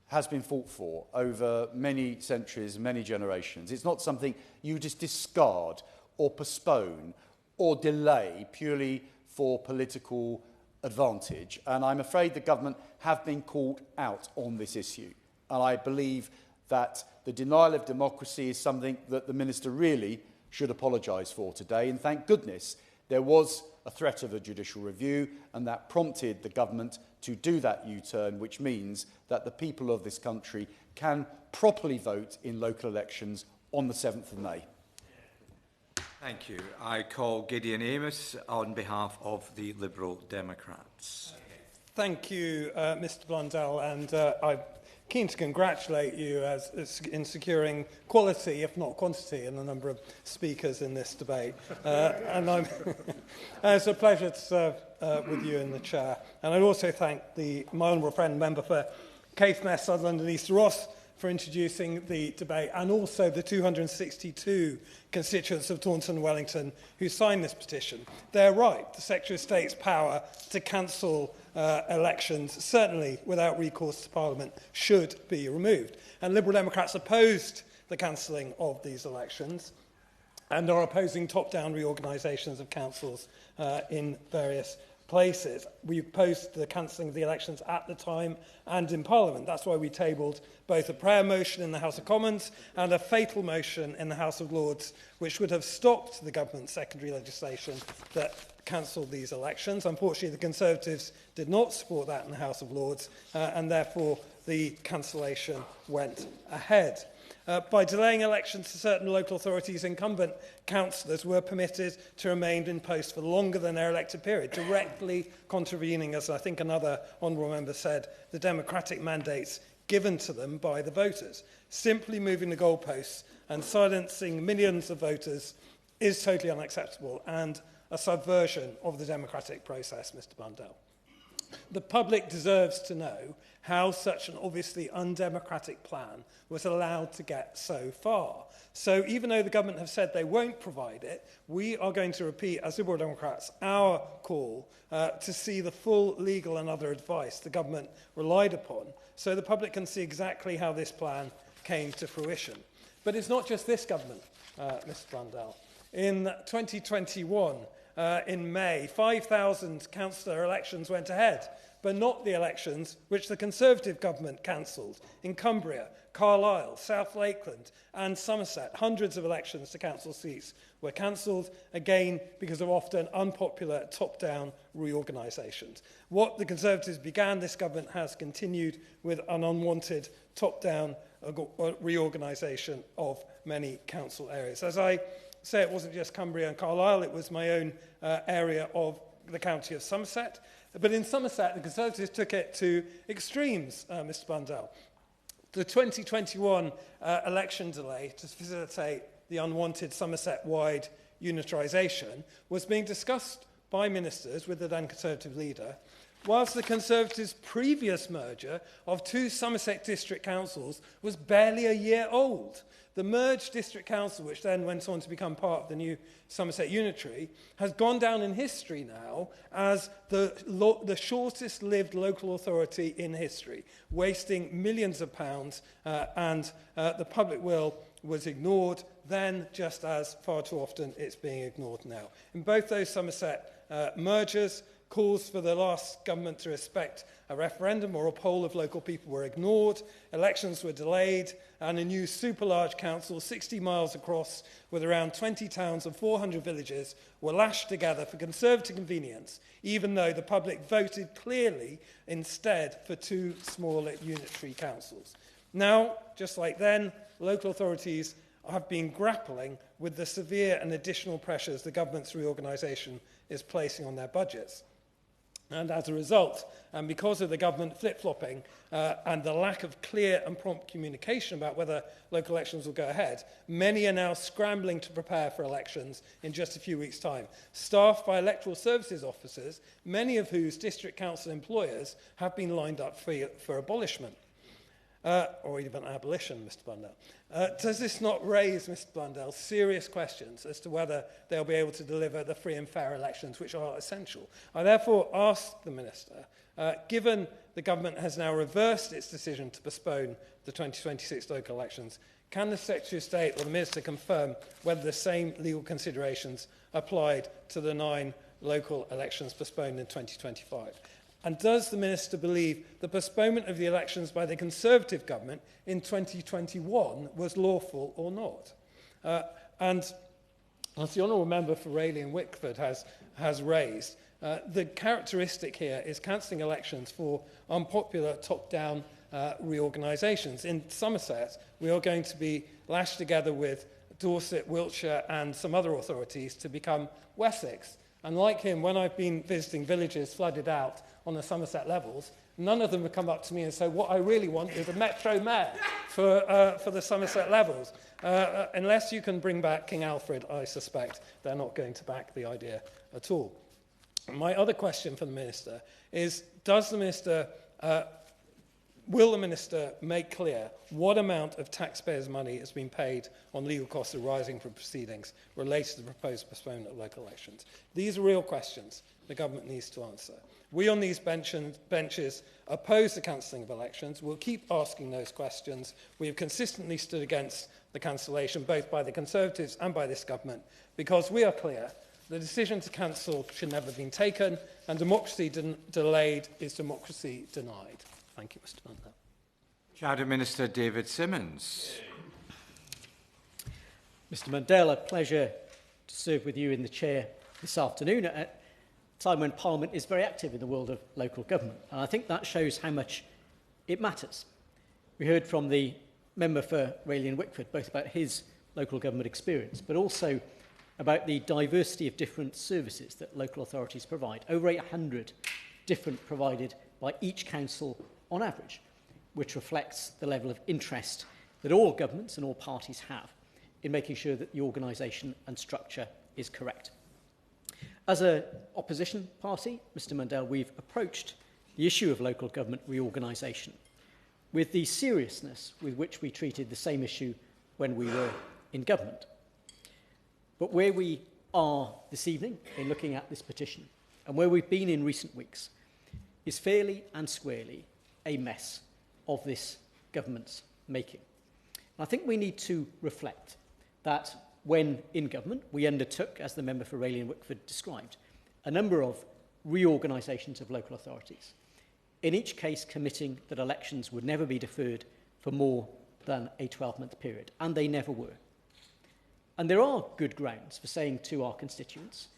has been fought for over many centuries, many generations. It's not something you just discard or postpone or delay purely for political advantage. And I'm afraid the government have been called out on this issue. And I believe that the denial of democracy is something that the Minister really should apologise for today. And thank goodness there was a threat of a judicial review, and that prompted the government to do that U-turn, which means that the people of this country can properly vote in local elections on the 7th of May. Thank you. I call Gideon Amos on behalf of the Liberal Democrats. Thank you, Mr Blundell, and I'm keen to congratulate you in securing quality, if not quantity, in the number of speakers in this debate. And it's a pleasure to serve with you in the chair. And I'd also thank my honourable friend, member for Caithness, Sutherland and Easter Ross, for introducing the debate, and also the 262 constituents of Taunton and Wellington who signed this petition. They're right. The Secretary of State's power to cancel elections, certainly without recourse to Parliament, should be removed. And Liberal Democrats opposed the cancelling of these elections and are opposing top-down reorganisations of councils in various places. We opposed the cancelling of the elections at the time and in Parliament. That's why we tabled both a prayer motion in the House of Commons and a fatal motion in the House of Lords, which would have stopped the government's secondary legislation that cancelled these elections. Unfortunately, the Conservatives did not support that in the House of Lords, and therefore the cancellation went ahead. By delaying elections to certain local authorities, incumbent councillors were permitted to remain in post for longer than their elected period, directly contravening, as I think another honourable member said, the democratic mandates given to them by the voters. Simply moving the goalposts and silencing millions of voters is totally unacceptable and a subversion of the democratic process, Mr Blundell. The public deserves to know how such an obviously undemocratic plan was allowed to get so far. So even though the government have said they won't provide it, we are going to repeat, as Liberal Democrats, our call to see the full legal and other advice the government relied upon, so the public can see exactly how this plan came to fruition. But it's not just this government, Mr Blundell. In 2021, in May, 5,000 councillor elections went ahead, but not the elections which the Conservative government cancelled in Cumbria, Carlisle, South Lakeland and Somerset. Hundreds of elections to council seats were cancelled, again because of often unpopular top-down reorganisations. What the Conservatives began, this government has continued with an unwanted top-down reorganisation of many council areas. As I say, it wasn't just Cumbria and Carlisle, it was my own area of the county of Somerset. But in Somerset, the Conservatives took it to extremes, Mr Blundell. The 2021 election delay to facilitate the unwanted Somerset-wide unitarisation was being discussed by ministers with the then Conservative leader, whilst the Conservatives' previous merger of two Somerset district councils was barely a year old. The merged district council, which then went on to become part of the new Somerset Unitary, has gone down in history now as the shortest-lived local authority in history, wasting millions of pounds, and the public will was ignored then, just as far too often it's being ignored now. In both those Somerset mergers, calls for the last government to respect a referendum or a poll of local people were ignored, elections were delayed, and a new super-large council 60 miles across with around 20 towns and 400 villages were lashed together for Conservative convenience, even though the public voted clearly instead for two smaller unitary councils. Now, just like then, local authorities have been grappling with the severe and additional pressures the government's reorganisation is placing on their budgets. And as a result, and because of the government flip-flopping and the lack of clear and prompt communication about whether local elections will go ahead, many are now scrambling to prepare for elections in just a few weeks' time. Staffed by electoral services officers, many of whose district council employers have been lined up for abolishment. Or even abolition, Mr Blundell. Does this not raise, Mr Blundell, serious questions as to whether they'll be able to deliver the free and fair elections which are essential? I therefore ask the Minister, given the government has now reversed its decision to postpone the 2026 local elections, can the Secretary of State or the Minister confirm whether the same legal considerations applied to the 9 local elections postponed in 2025? And does the Minister believe the postponement of the elections by the Conservative government in 2021 was lawful or not? And as the Honourable Member for Rayleigh and Wickford has raised, the characteristic here is cancelling elections for unpopular top-down reorganisations. In Somerset, we are going to be lashed together with Dorset, Wiltshire and some other authorities to become Wessex. And like him, when I've been visiting villages flooded out on the Somerset levels, none of them have come up to me and say, what I really want is a Metro Mayor for the Somerset levels. Unless you can bring back King Alfred, I suspect they're not going to back the idea at all. My other question for the Minister is, will the Minister make clear what amount of taxpayers' money has been paid on legal costs arising from proceedings related to the proposed postponement of local elections? These are real questions the government needs to answer. We on these benches oppose the cancelling of elections. We'll keep asking those questions. We have consistently stood against the cancellation, both by the Conservatives and by this government, because we are clear The decision to cancel should never have been taken, and democracy delayed is democracy denied. Thank you, Mr. Mandel. Shadow Minister David Simmons. Mr. Mandel, a pleasure to serve with you in the chair this afternoon at a time when Parliament is very active in the world of local government. And I think that shows how much it matters. We heard from the member for Rayleigh and Wickford both about his local government experience, but also about the diversity of different services that local authorities provide. Over 800 different provided by each council on average, which reflects the level of interest that all governments and all parties have in making sure that the organisation and structure is correct. As an opposition party, Mr. Mandel, we've approached the issue of local government reorganisation with the seriousness with which we treated the same issue when we were in government. But where we are this evening in looking at this petition, and where we've been in recent weeks, is fairly and squarely a mess of this government's making. And I think we need to reflect that when in government, we undertook, as the member for Rayleigh and Wickford described, a number of reorganisations of local authorities, in each case committing that elections would never be deferred for more than a 12-month period, and they never were. And there are good grounds for saying to our constituents,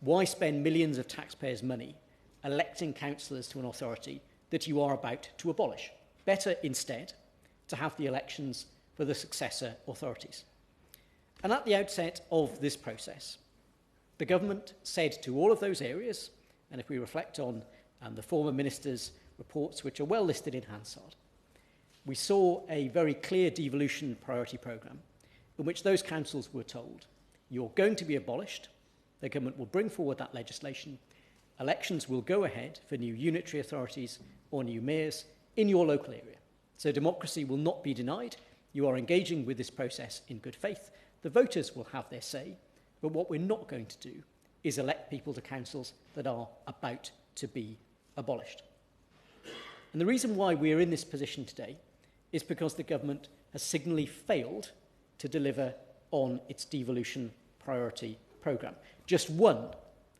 why spend millions of taxpayers' money electing councillors to an authority that you are about to abolish? Better instead to have the elections for the successor authorities. And at the outset of this process, the government said to all of those areas, and if we reflect on the former minister's reports, which are well listed in Hansard, we saw a very clear devolution priority programme in which those councils were told, you're going to be abolished, the government will bring forward that legislation, elections will go ahead for new unitary authorities or new mayors in your local area. So democracy will not be denied. You are engaging with this process in good faith. The voters will have their say, but what we're not going to do is elect people to councils that are about to be abolished. And the reason why we're in this position today is because the government has signally failed to deliver on its devolution priority programme. Just one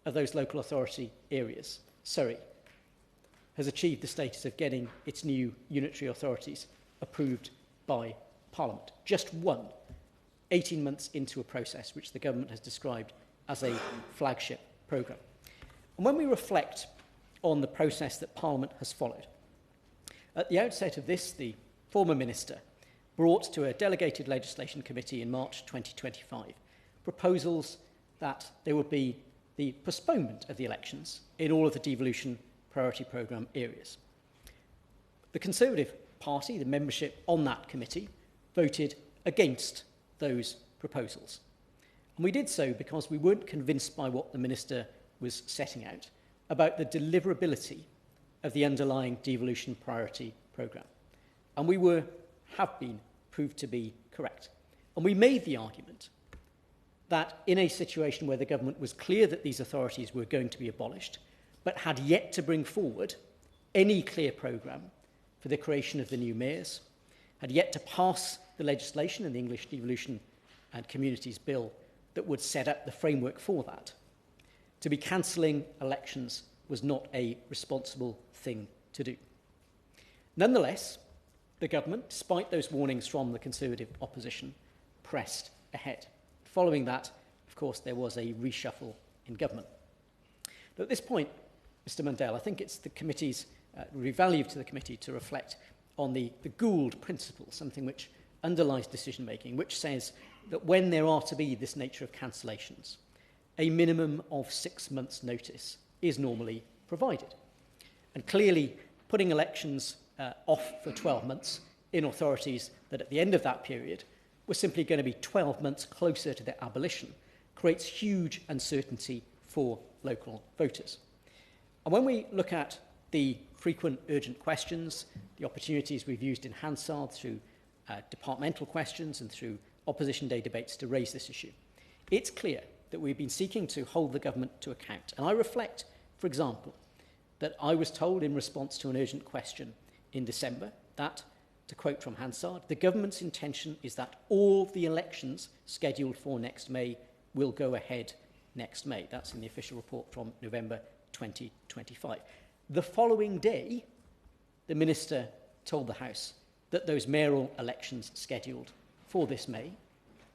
of those local authority areas, Surrey, has achieved the status of getting its new unitary authorities approved by Parliament. Just one, 18 months into a process which the government has described as a flagship programme. And when we reflect on the process that Parliament has followed, at the outset of this, the former minister brought to a delegated legislation committee in March 2025 proposals that there would be the postponement of the elections in all of the devolution priority programme areas. The Conservative Party, the membership on that committee, voted against those proposals. And we did so because we weren't convinced by what the minister was setting out about the deliverability of the underlying devolution priority programme. And we have been proved to be correct. And we made the argument that in a situation where the government was clear that these authorities were going to be abolished, but had yet to bring forward any clear programme for the creation of the new mayors, had yet to pass the legislation in the English Devolution and Communities Bill that would set up the framework for that, to be cancelling elections was not a responsible thing to do. Nonetheless, the government, despite those warnings from the Conservative opposition, pressed ahead. Following that, of course, there was a reshuffle in government. But at this point, Mr. Mandel, I think it's the committee's value to the committee to reflect on the Gould principle, something which underlies decision-making, which says that when there are to be this nature of cancellations, a minimum of 6 months' notice is normally provided. And clearly, putting elections off for 12 months in authorities that at the end of that period were simply going to be 12 months closer to their abolition creates huge uncertainty for local voters. And when we look at the frequent urgent questions, the opportunities we've used in Hansard through departmental questions and through opposition day debates to raise this issue, it's clear that we've been seeking to hold the government to account. And I reflect, for example, that I was told in response to an urgent question in December that, to quote from Hansard, the government's intention is that all the elections scheduled for next May will go ahead next May. That's in the official report from November 2025. The following day, the Minister told the House that those mayoral elections scheduled for this May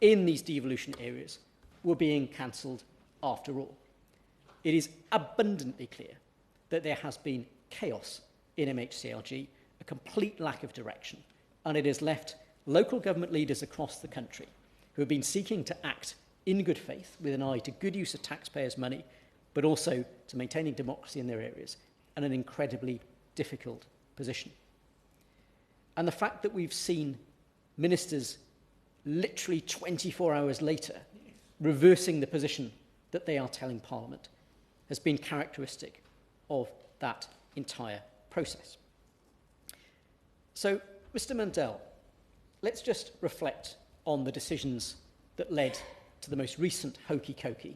in these devolution areas were being cancelled after all. It is abundantly clear that there has been chaos in MHCLG, a complete lack of direction, and it has left local government leaders across the country who have been seeking to act in good faith with an eye to good use of taxpayers' money, but also to maintaining democracy in their areas, in an incredibly difficult position. And the fact that we've seen ministers literally 24 hours later reversing the position that they are telling Parliament has been characteristic of that entire process. So, Mr. Mundell, let's just reflect on the decisions that led to the most recent hokey-cokey,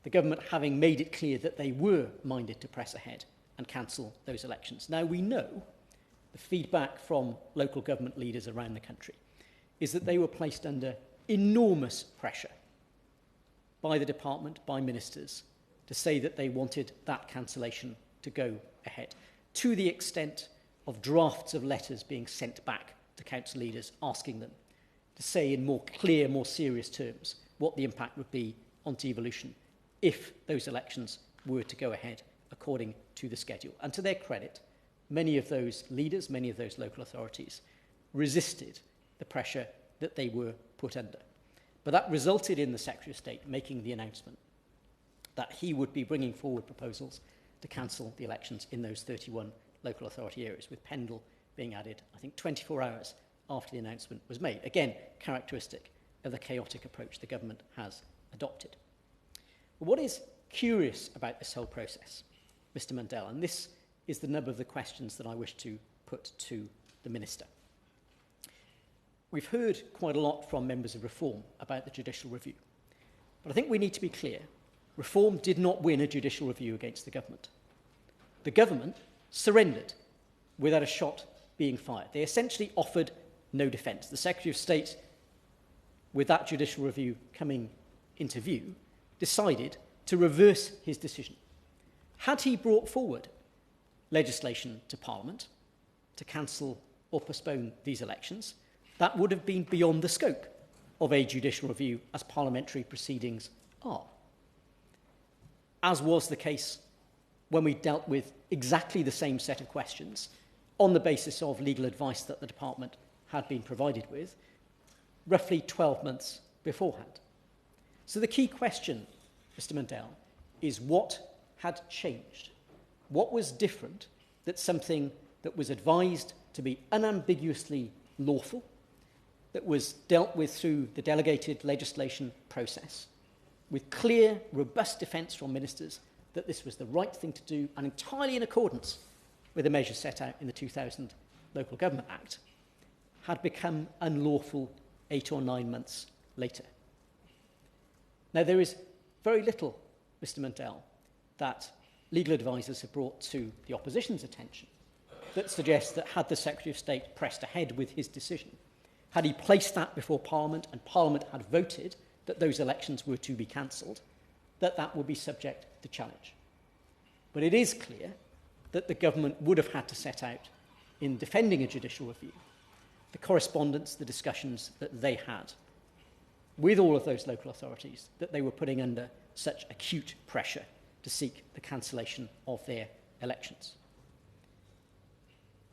the government having made it clear that they were minded to press ahead and cancel those elections. Now, we know the feedback from local government leaders around the country is that they were placed under enormous pressure by the department, by ministers, to say that they wanted that cancellation to go ahead, to the extent of drafts of letters being sent back to council leaders asking them to say in more clear, more serious terms what the impact would be on devolution if those elections were to go ahead according to the schedule. And to their credit, many of those leaders, many of those local authorities resisted the pressure that they were put under. But that resulted in the Secretary of State making the announcement that he would be bringing forward proposals to cancel the elections in those 31 local authority areas, with Pendle being added, I think, 24 hours after the announcement was made. Again, characteristic of the chaotic approach the government has adopted. But what is curious about this whole process, Mr. Mundell, and this is the nub of the questions that I wish to put to the Minister. We've heard quite a lot from members of Reform about the judicial review. But I think we need to be clear. Reform did not win a judicial review against the government. The government surrendered without a shot being fired. They essentially offered no defence. The Secretary of State, with that judicial review coming into view, decided to reverse his decision. Had he brought forward legislation to Parliament to cancel or postpone these elections, that would have been beyond the scope of a judicial review, as parliamentary proceedings are. As was the case when we dealt with exactly the same set of questions on the basis of legal advice that the department had been provided with roughly 12 months beforehand. So the key question, Mr. Mundell, is what had changed? What was different that something that was advised to be unambiguously lawful, that was dealt with through the delegated legislation process, with clear, robust defence from ministers that this was the right thing to do and entirely in accordance with the measures set out in the 2000 Local Government Act, had become unlawful 8 or 9 months later. Now, there is very little, Mr. Mundell, that legal advisers have brought to the opposition's attention that suggests that had the Secretary of State pressed ahead with his decision, had he placed that before Parliament and Parliament had voted that those elections were to be cancelled, that that would be subject to challenge. But it is clear that the government would have had to set out, in defending a judicial review, the correspondence, the discussions that they had with all of those local authorities, that they were putting under such acute pressure to seek the cancellation of their elections.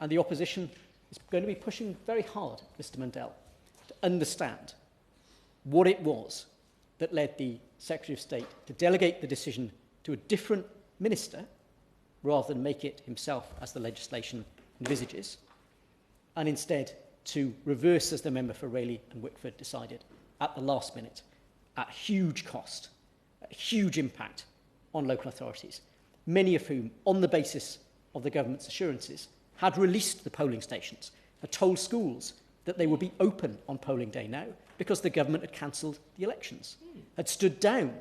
And the opposition is going to be pushing very hard, Mr. Mundell, to understand what it was that led the Secretary of State to delegate the decision to a different minister rather than make it himself as the legislation envisages, and instead to reverse, as the member for Rayleigh and Wickford decided, at the last minute, at huge cost, at huge impact on local authorities, many of whom, on the basis of the government's assurances, had released the polling stations, had told schools that they would be open on polling day now because the government had cancelled the elections, had stood down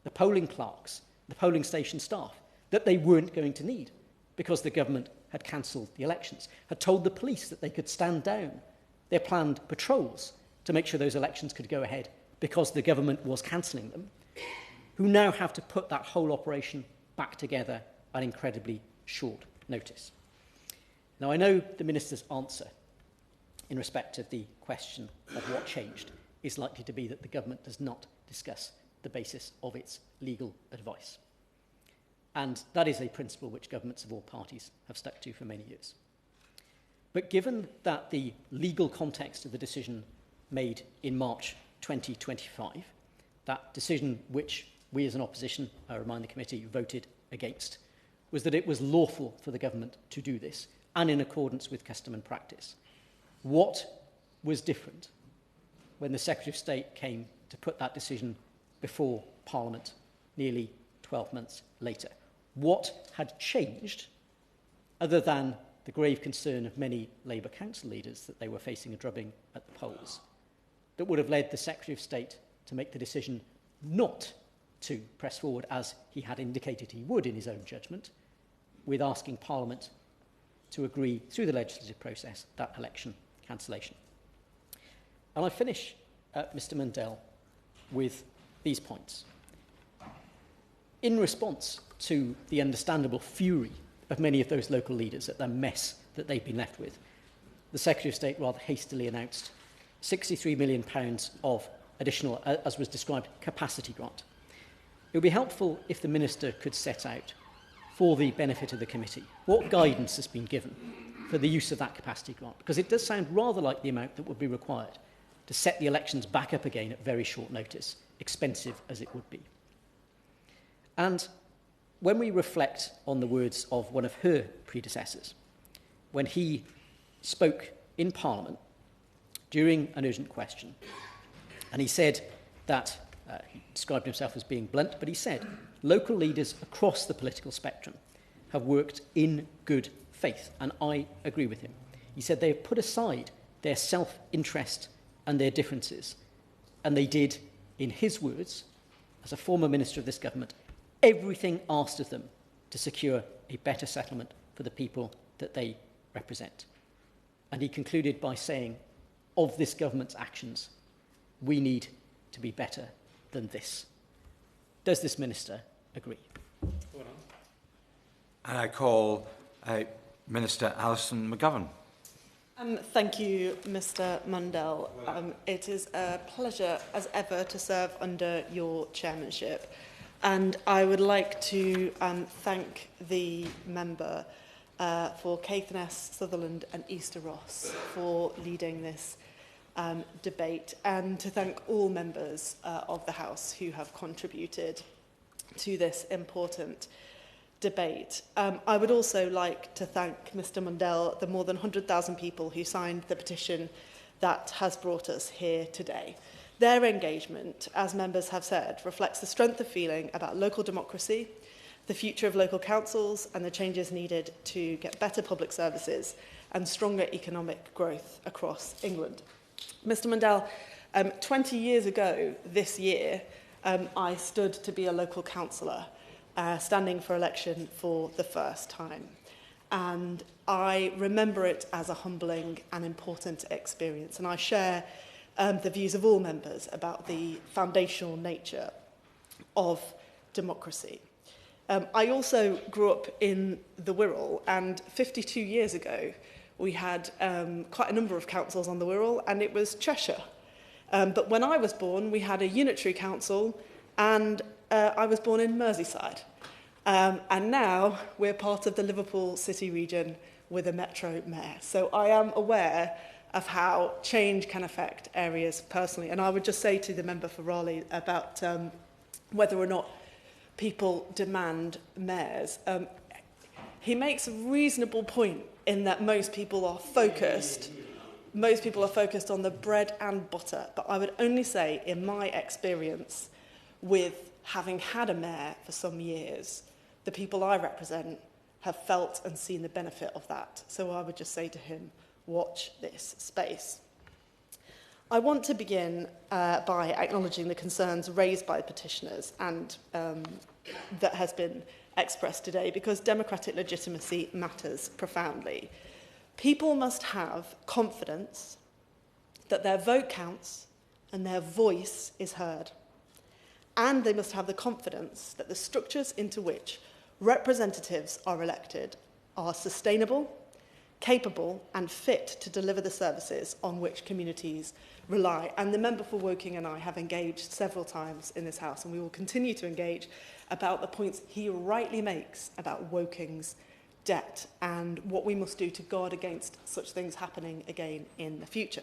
the polling clerks, the polling station staff, that they weren't going to need because the government had cancelled the elections, had told the police that they could stand down their planned patrols to make sure those elections could go ahead because the government was cancelling them, who now have to put that whole operation back together at incredibly short notice. Now, I know the Minister's answer in respect of the question of what changed is likely to be that the government does not discuss the basis of its legal advice. And that is a principle which governments of all parties have stuck to for many years. But given that the legal context of the decision made in March 2025, that decision which we as an opposition, I remind the committee, voted against, was that it was lawful for the government to do this and in accordance with custom and practice. What was different when the Secretary of State came to put that decision before Parliament nearly 12 months later? What had changed, other than the grave concern of many Labour council leaders that they were facing a drubbing at the polls, that would have led the Secretary of State to make the decision not to press forward, as he had indicated he would in his own judgment, with asking Parliament to agree through the legislative process that election cancellation? And I finish, Mr Mundell, with these points. In response to the understandable fury of many of those local leaders at the mess that they've been left with, the Secretary of State rather hastily announced £63 million of additional, as was described, capacity grant. It would be helpful if the Minister could set out, for the benefit of the committee, what guidance has been given for the use of that capacity grant, because it does sound rather like the amount that would be required to set the elections back up again at very short notice, expensive as it would be. And when we reflect on the words of one of her predecessors, when he spoke in Parliament during an urgent question, and he said that, he described himself as being blunt, but he said, local leaders across the political spectrum have worked in good faith, and I agree with him. He said they have put aside their self-interest and their differences, and they did, in his words, as a former minister of this government, everything asked of them to secure a better settlement for the people that they represent. And he concluded by saying, of this government's actions, we need to be better than this. Does this minister agree? And I call Minister Alison McGovern. Thank you, Mr Mundell. It is a pleasure, as ever, to serve under your chairmanship. And I would like to thank the member for Caithness, Sutherland and Easter Ross for leading this debate, and to thank all members of the House who have contributed to this important debate. I would also like to thank Mr Mundell, the more than 100,000 people who signed the petition that has brought us here today. Their engagement, as members have said, reflects the strength of feeling about local democracy, the future of local councils and the changes needed to get better public services and stronger economic growth across England. Mr Mundell, 20 years ago this year, I stood to be a local councillor, standing for election for the first time. And I remember it as a humbling and important experience. And I share the views of all members about the foundational nature of democracy. I also grew up in the Wirral, and 52 years ago, we had quite a number of councils on the Wirral, and it was Cheshire. But when I was born, we had a unitary council, and I was born in Merseyside. And now we're part of the Liverpool City region with a Metro Mayor. So I am aware of how change can affect areas personally. And I would just say to the member for Raleigh about whether or not people demand mayors. He makes a reasonable point in that most people are focused on the bread and butter. But I would only say, in my experience, with having had a mayor for some years, the people I represent have felt and seen the benefit of that. So I would just say to him, watch this space. I want to begin by acknowledging the concerns raised by petitioners and that has been expressed today, because democratic legitimacy matters profoundly. People must have confidence that their vote counts and their voice is heard. and they must have the confidence that the structures into which representatives are elected are sustainable, capable and fit to deliver the services on which communities rely. And the member for Woking and I have engaged several times in this House, and we will continue to engage about the points he rightly makes about Woking's debt and what we must do to guard against such things happening again in the future.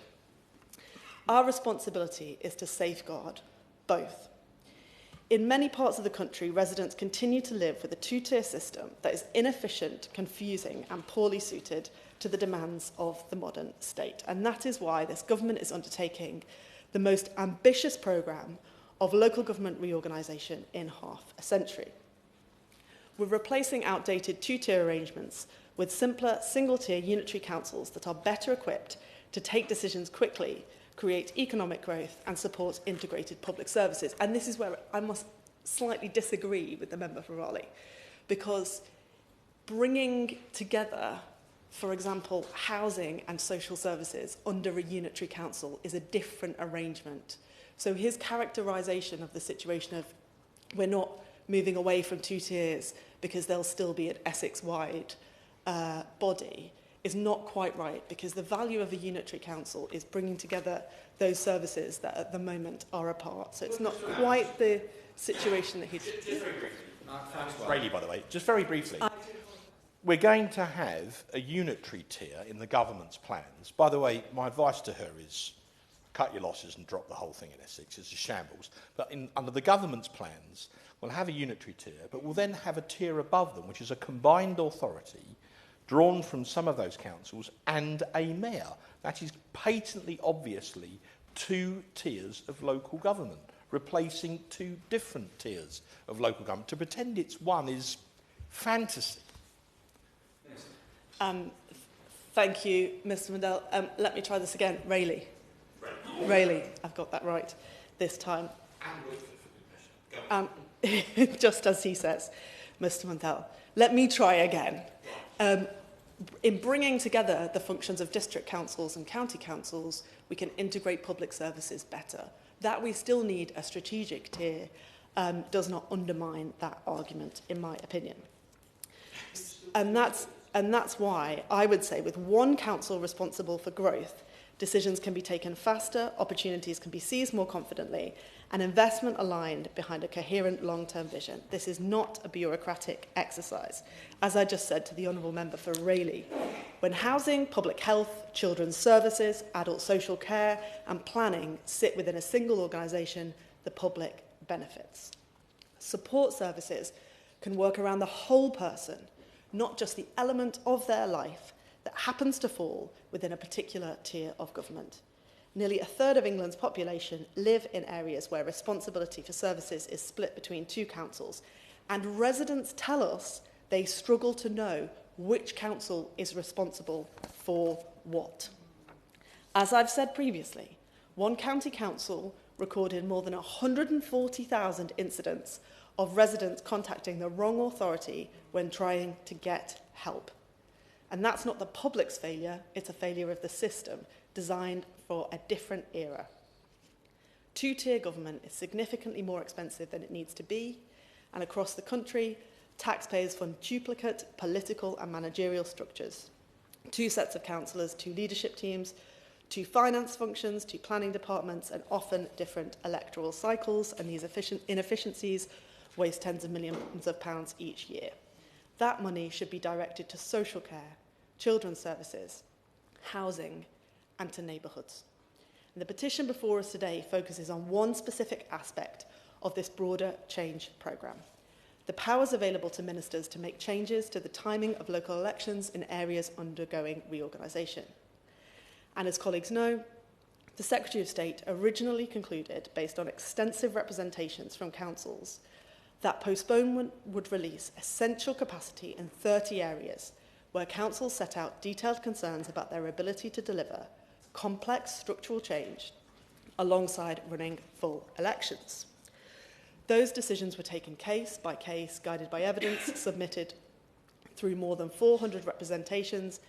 Our responsibility is to safeguard both. In many parts of the country, residents continue to live with a two-tier system that is inefficient, confusing and poorly suited to the demands of the modern state. And that is why this government is undertaking the most ambitious programme of local government reorganisation in half a century. We're replacing outdated two-tier arrangements with simpler single-tier unitary councils that are better equipped to take decisions quickly, create economic growth and support integrated public services. And this is where I must slightly disagree with the member for Raleigh, because bringing together, for example, housing and social services under a unitary council is a different arrangement. So his characterisation of the situation of we're not moving away from two tiers because there'll still be an Essex-wide body is not quite right, because the value of a unitary council is bringing together those services that at the moment are apart. So it's not quite the situation that he's... Just very briefly. Brady, by the way, just very briefly. We're going to have a unitary tier in the government's plans. By the way, my advice to her is cut your losses and drop the whole thing in Essex. It's a shambles. But under the government's plans, we'll have a unitary tier, but we'll then have a tier above them, which is a combined authority drawn from some of those councils and a mayor. That is patently, obviously, two tiers of local government, replacing two different tiers of local government. To pretend it's one is fantasy. Thank you, Mr. Mandel. Let me try this again. Rayleigh. Rayleigh. I've got that right this time. Just as he says, Mr. Mandel. Let me try again. In bringing together the functions of district councils and county councils, we can integrate public services better. That we still need a strategic tier does not undermine that argument, in my opinion. And that's why I would say with one council responsible for growth, decisions can be taken faster, opportunities can be seized more confidently, and investment aligned behind a coherent long-term vision. This is not a bureaucratic exercise. As I just said to the Honourable Member for Rayleigh, when housing, public health, children's services, adult social care and planning sit within a single organisation, the public benefits. Support services can work around the whole person, not just the element of their life that happens to fall within a particular tier of government. Nearly a third of England's population live in areas where responsibility for services is split between two councils, and residents tell us they struggle to know which council is responsible for what. As I've said previously, one county council recorded more than 140,000 incidents of residents contacting the wrong authority when trying to get help. And that's not the public's failure, it's a failure of the system designed for a different era. Two-tier government is significantly more expensive than it needs to be, and across the country, taxpayers fund duplicate political and managerial structures. Two sets of councillors, two leadership teams, two finance functions, two planning departments, and often different electoral cycles, and these inefficiencies waste tens of millions of pounds each year. That money should be directed to social care, children's services, housing, and to neighbourhoods. And the petition before us today focuses on one specific aspect of this broader change programme: the powers available to ministers to make changes to the timing of local elections in areas undergoing reorganisation. And as colleagues know, the Secretary of State originally concluded, based on extensive representations from councils, that postponement would release essential capacity in 30 areas where councils set out detailed concerns about their ability to deliver complex structural change alongside running full elections. Those decisions were taken case by case, guided by evidence submitted through more than 400 representations,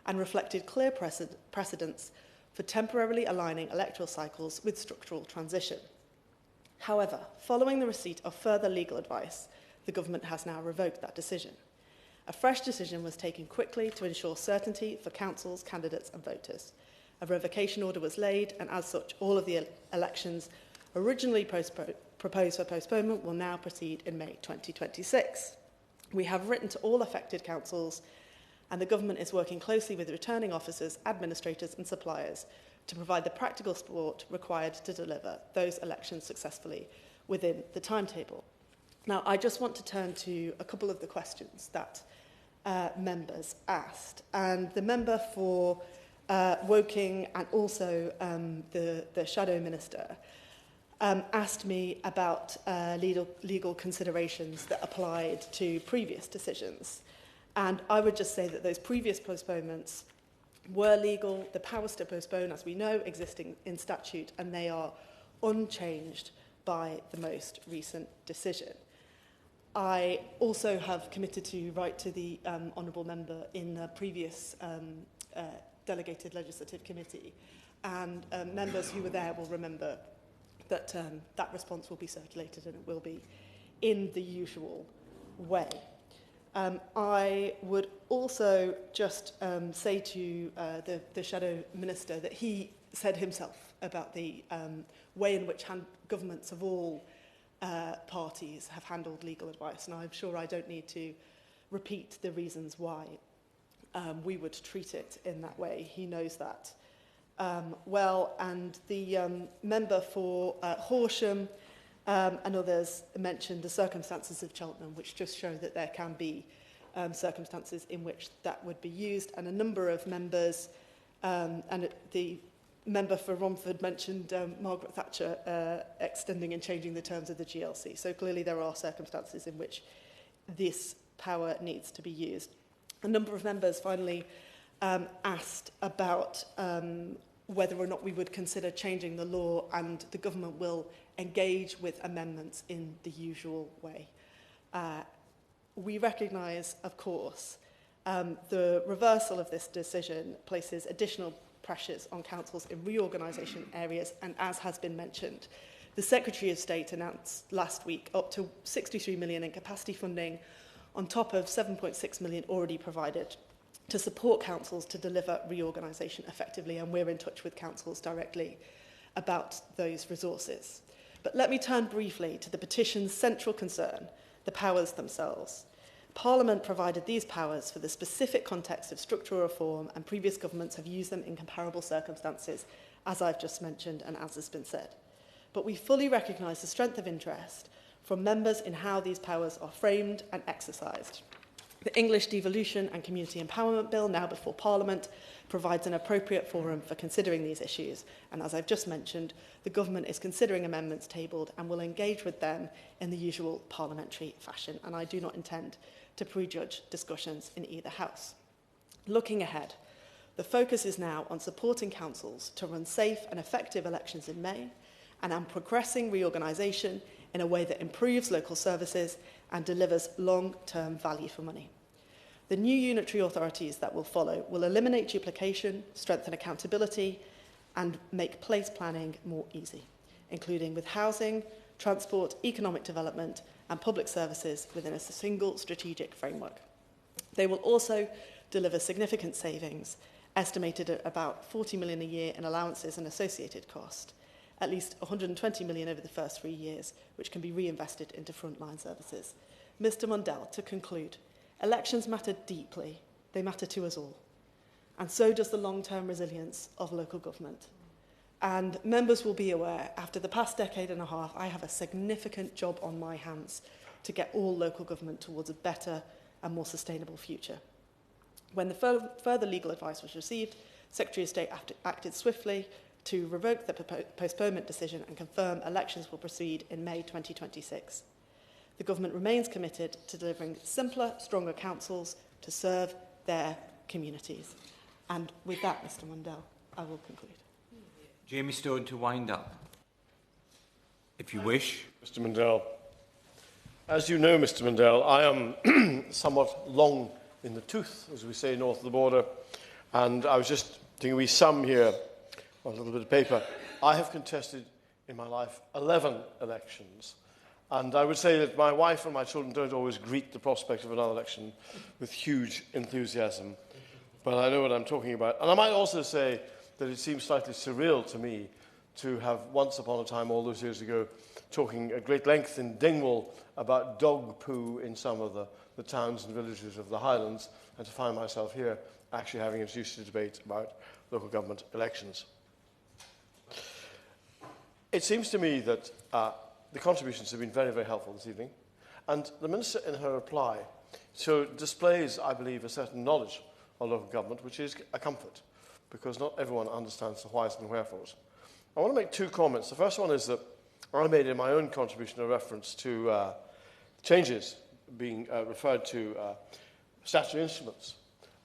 and reflected clear precedents for temporarily aligning electoral cycles with structural transition. However, following the receipt of further legal advice, the government has now revoked that decision. A fresh decision was taken quickly to ensure certainty for councils, candidates and voters. A revocation order was laid, and as such, all of the elections originally proposed for postponement will now proceed in May 2026. We have written to all affected councils, and the government is working closely with returning officers, administrators and suppliers to provide the practical support required to deliver those elections successfully within the timetable. Now, I just want to turn to a couple of the questions that members asked. And the member for Woking and also the Shadow Minister asked me about legal considerations that applied to previous decisions. And I would just say that those previous postponements were legal. The powers to postpone, as we know, existing in statute, and they are unchanged by the most recent decision. I also have committed to write to the Honourable Member in the previous Delegated Legislative Committee, and members who were there will remember that that response will be circulated, and it will be in the usual way. I would also just say to the Shadow Minister that he said himself about the way in which governments of all parties have handled legal advice, and I'm sure I don't need to repeat the reasons why we would treat it in that way. He knows that well, and the member for Horsham and others mentioned the circumstances of Cheltenham, which just show that there can be circumstances in which that would be used, and a number of members, and the member for Romford mentioned Margaret Thatcher extending and changing the terms of the GLC. So clearly there are circumstances in which this power needs to be used. A number of members finally asked about whether or not we would consider changing the law, and the government will engage with amendments in the usual way. We recognise, of course, the reversal of this decision places additional pressures on councils in reorganisation areas, and as has been mentioned, the Secretary of State announced last week up to 63 million in capacity funding on top of 7.6 million already provided to support councils to deliver reorganisation effectively, and we're in touch with councils directly about those resources. But let me turn briefly to the petition's central concern, the powers themselves. Parliament provided these powers for the specific context of structural reform, and previous governments have used them in comparable circumstances, as I've just mentioned and as has been said. But we fully recognise the strength of interest from members in how these powers are framed and exercised. The English Devolution and Community Empowerment Bill, now before Parliament, provides an appropriate forum for considering these issues, and as I've just mentioned, the government is considering amendments tabled and will engage with them in the usual parliamentary fashion, and I do not intend to prejudge discussions in either house. Looking ahead, the focus is now on supporting councils to run safe and effective elections in May, and on progressing reorganisation in a way that improves local services and delivers long-term value for money. The new unitary authorities that will follow will eliminate duplication, strengthen accountability, and make place planning more easy, including with housing, transport, economic development, and public services within a single strategic framework. They will also deliver significant savings, estimated at about 40 million a year in allowances and associated cost, at least 120 million over the first 3 years, which can be reinvested into frontline services. Mr. Mundell, to conclude, elections matter deeply. They matter to us all. And so does the long-term resilience of local government. And members will be aware, after the past decade and a half, I have a significant job on my hands to get all local government towards a better and more sustainable future. When the further legal advice was received, Secretary of State acted swiftly to revoke the postponement decision and confirm elections will proceed in May 2026. The government remains committed to delivering simpler, stronger councils to serve their communities. And with that, Mr. Mundell, I will conclude. Jamie Stone to wind up, if you wish. Mr. Mundell. As you know, Mr. Mundell, I am somewhat long in the tooth, as we say, north of the border, and I was just doing a wee sum here on a little bit of paper. I have contested in my life 11 elections. And I would say that my wife and my children don't always greet the prospect of another election with huge enthusiasm. But I know what I'm talking about. And I might also say that it seems slightly surreal to me to have once upon a time, all those years ago, talking at great length in Dingwall about dog poo in some of the towns and villages of the Highlands, and to find myself here actually having introduced a debate about local government elections. It seems to me that the contributions have been very, very helpful this evening, and the Minister in her reply displays, I believe, a certain knowledge of local government, which is a comfort, because not everyone understands the whys and wherefores. I want to make two comments. The first one is that I made in my own contribution a reference to changes being referred to statutory instruments.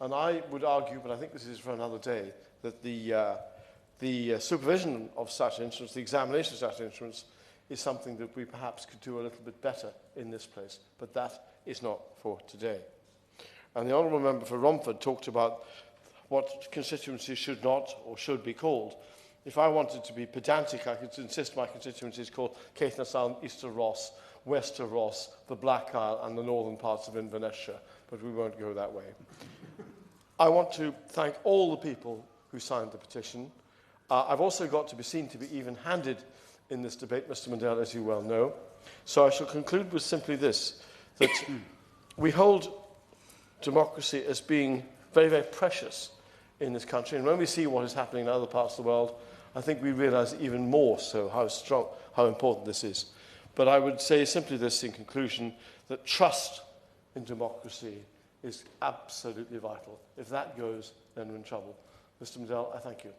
And I would argue, but I think this is for another day, that the supervision of statutory instruments, the examination of statutory instruments, is something that we perhaps could do a little bit better in this place. But that is not for today. And the Honourable Member for Romford talked about what constituencies should not or should be called. If I wanted to be pedantic, I could insist my constituencies called Caithness, Easter Ross, Wester Ross, the Black Isle and the northern parts of Inverness, but we won't go that way. I want to thank all the people who signed the petition. I've also got to be seen to be even-handed in this debate, Mr. Mundell, as you well know. So I shall conclude with simply this, that we hold democracy as being very, very precious in this country. And when we see what is happening in other parts of the world, I think we realise even more so how important this is. But I would say simply this in conclusion, that trust in democracy is absolutely vital. If that goes, then we're in trouble. Mr. Mundell, I thank you.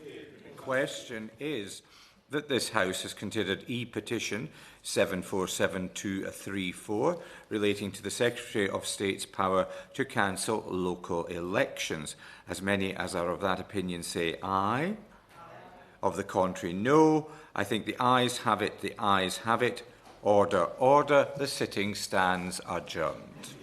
The question is that this House has considered E-petition 747234 relating to the Secretary of State's power to cancel local elections. As many as are of that opinion say aye. Of the contrary, no. I think the ayes have it, the ayes have it. Order, order. The sitting stands adjourned.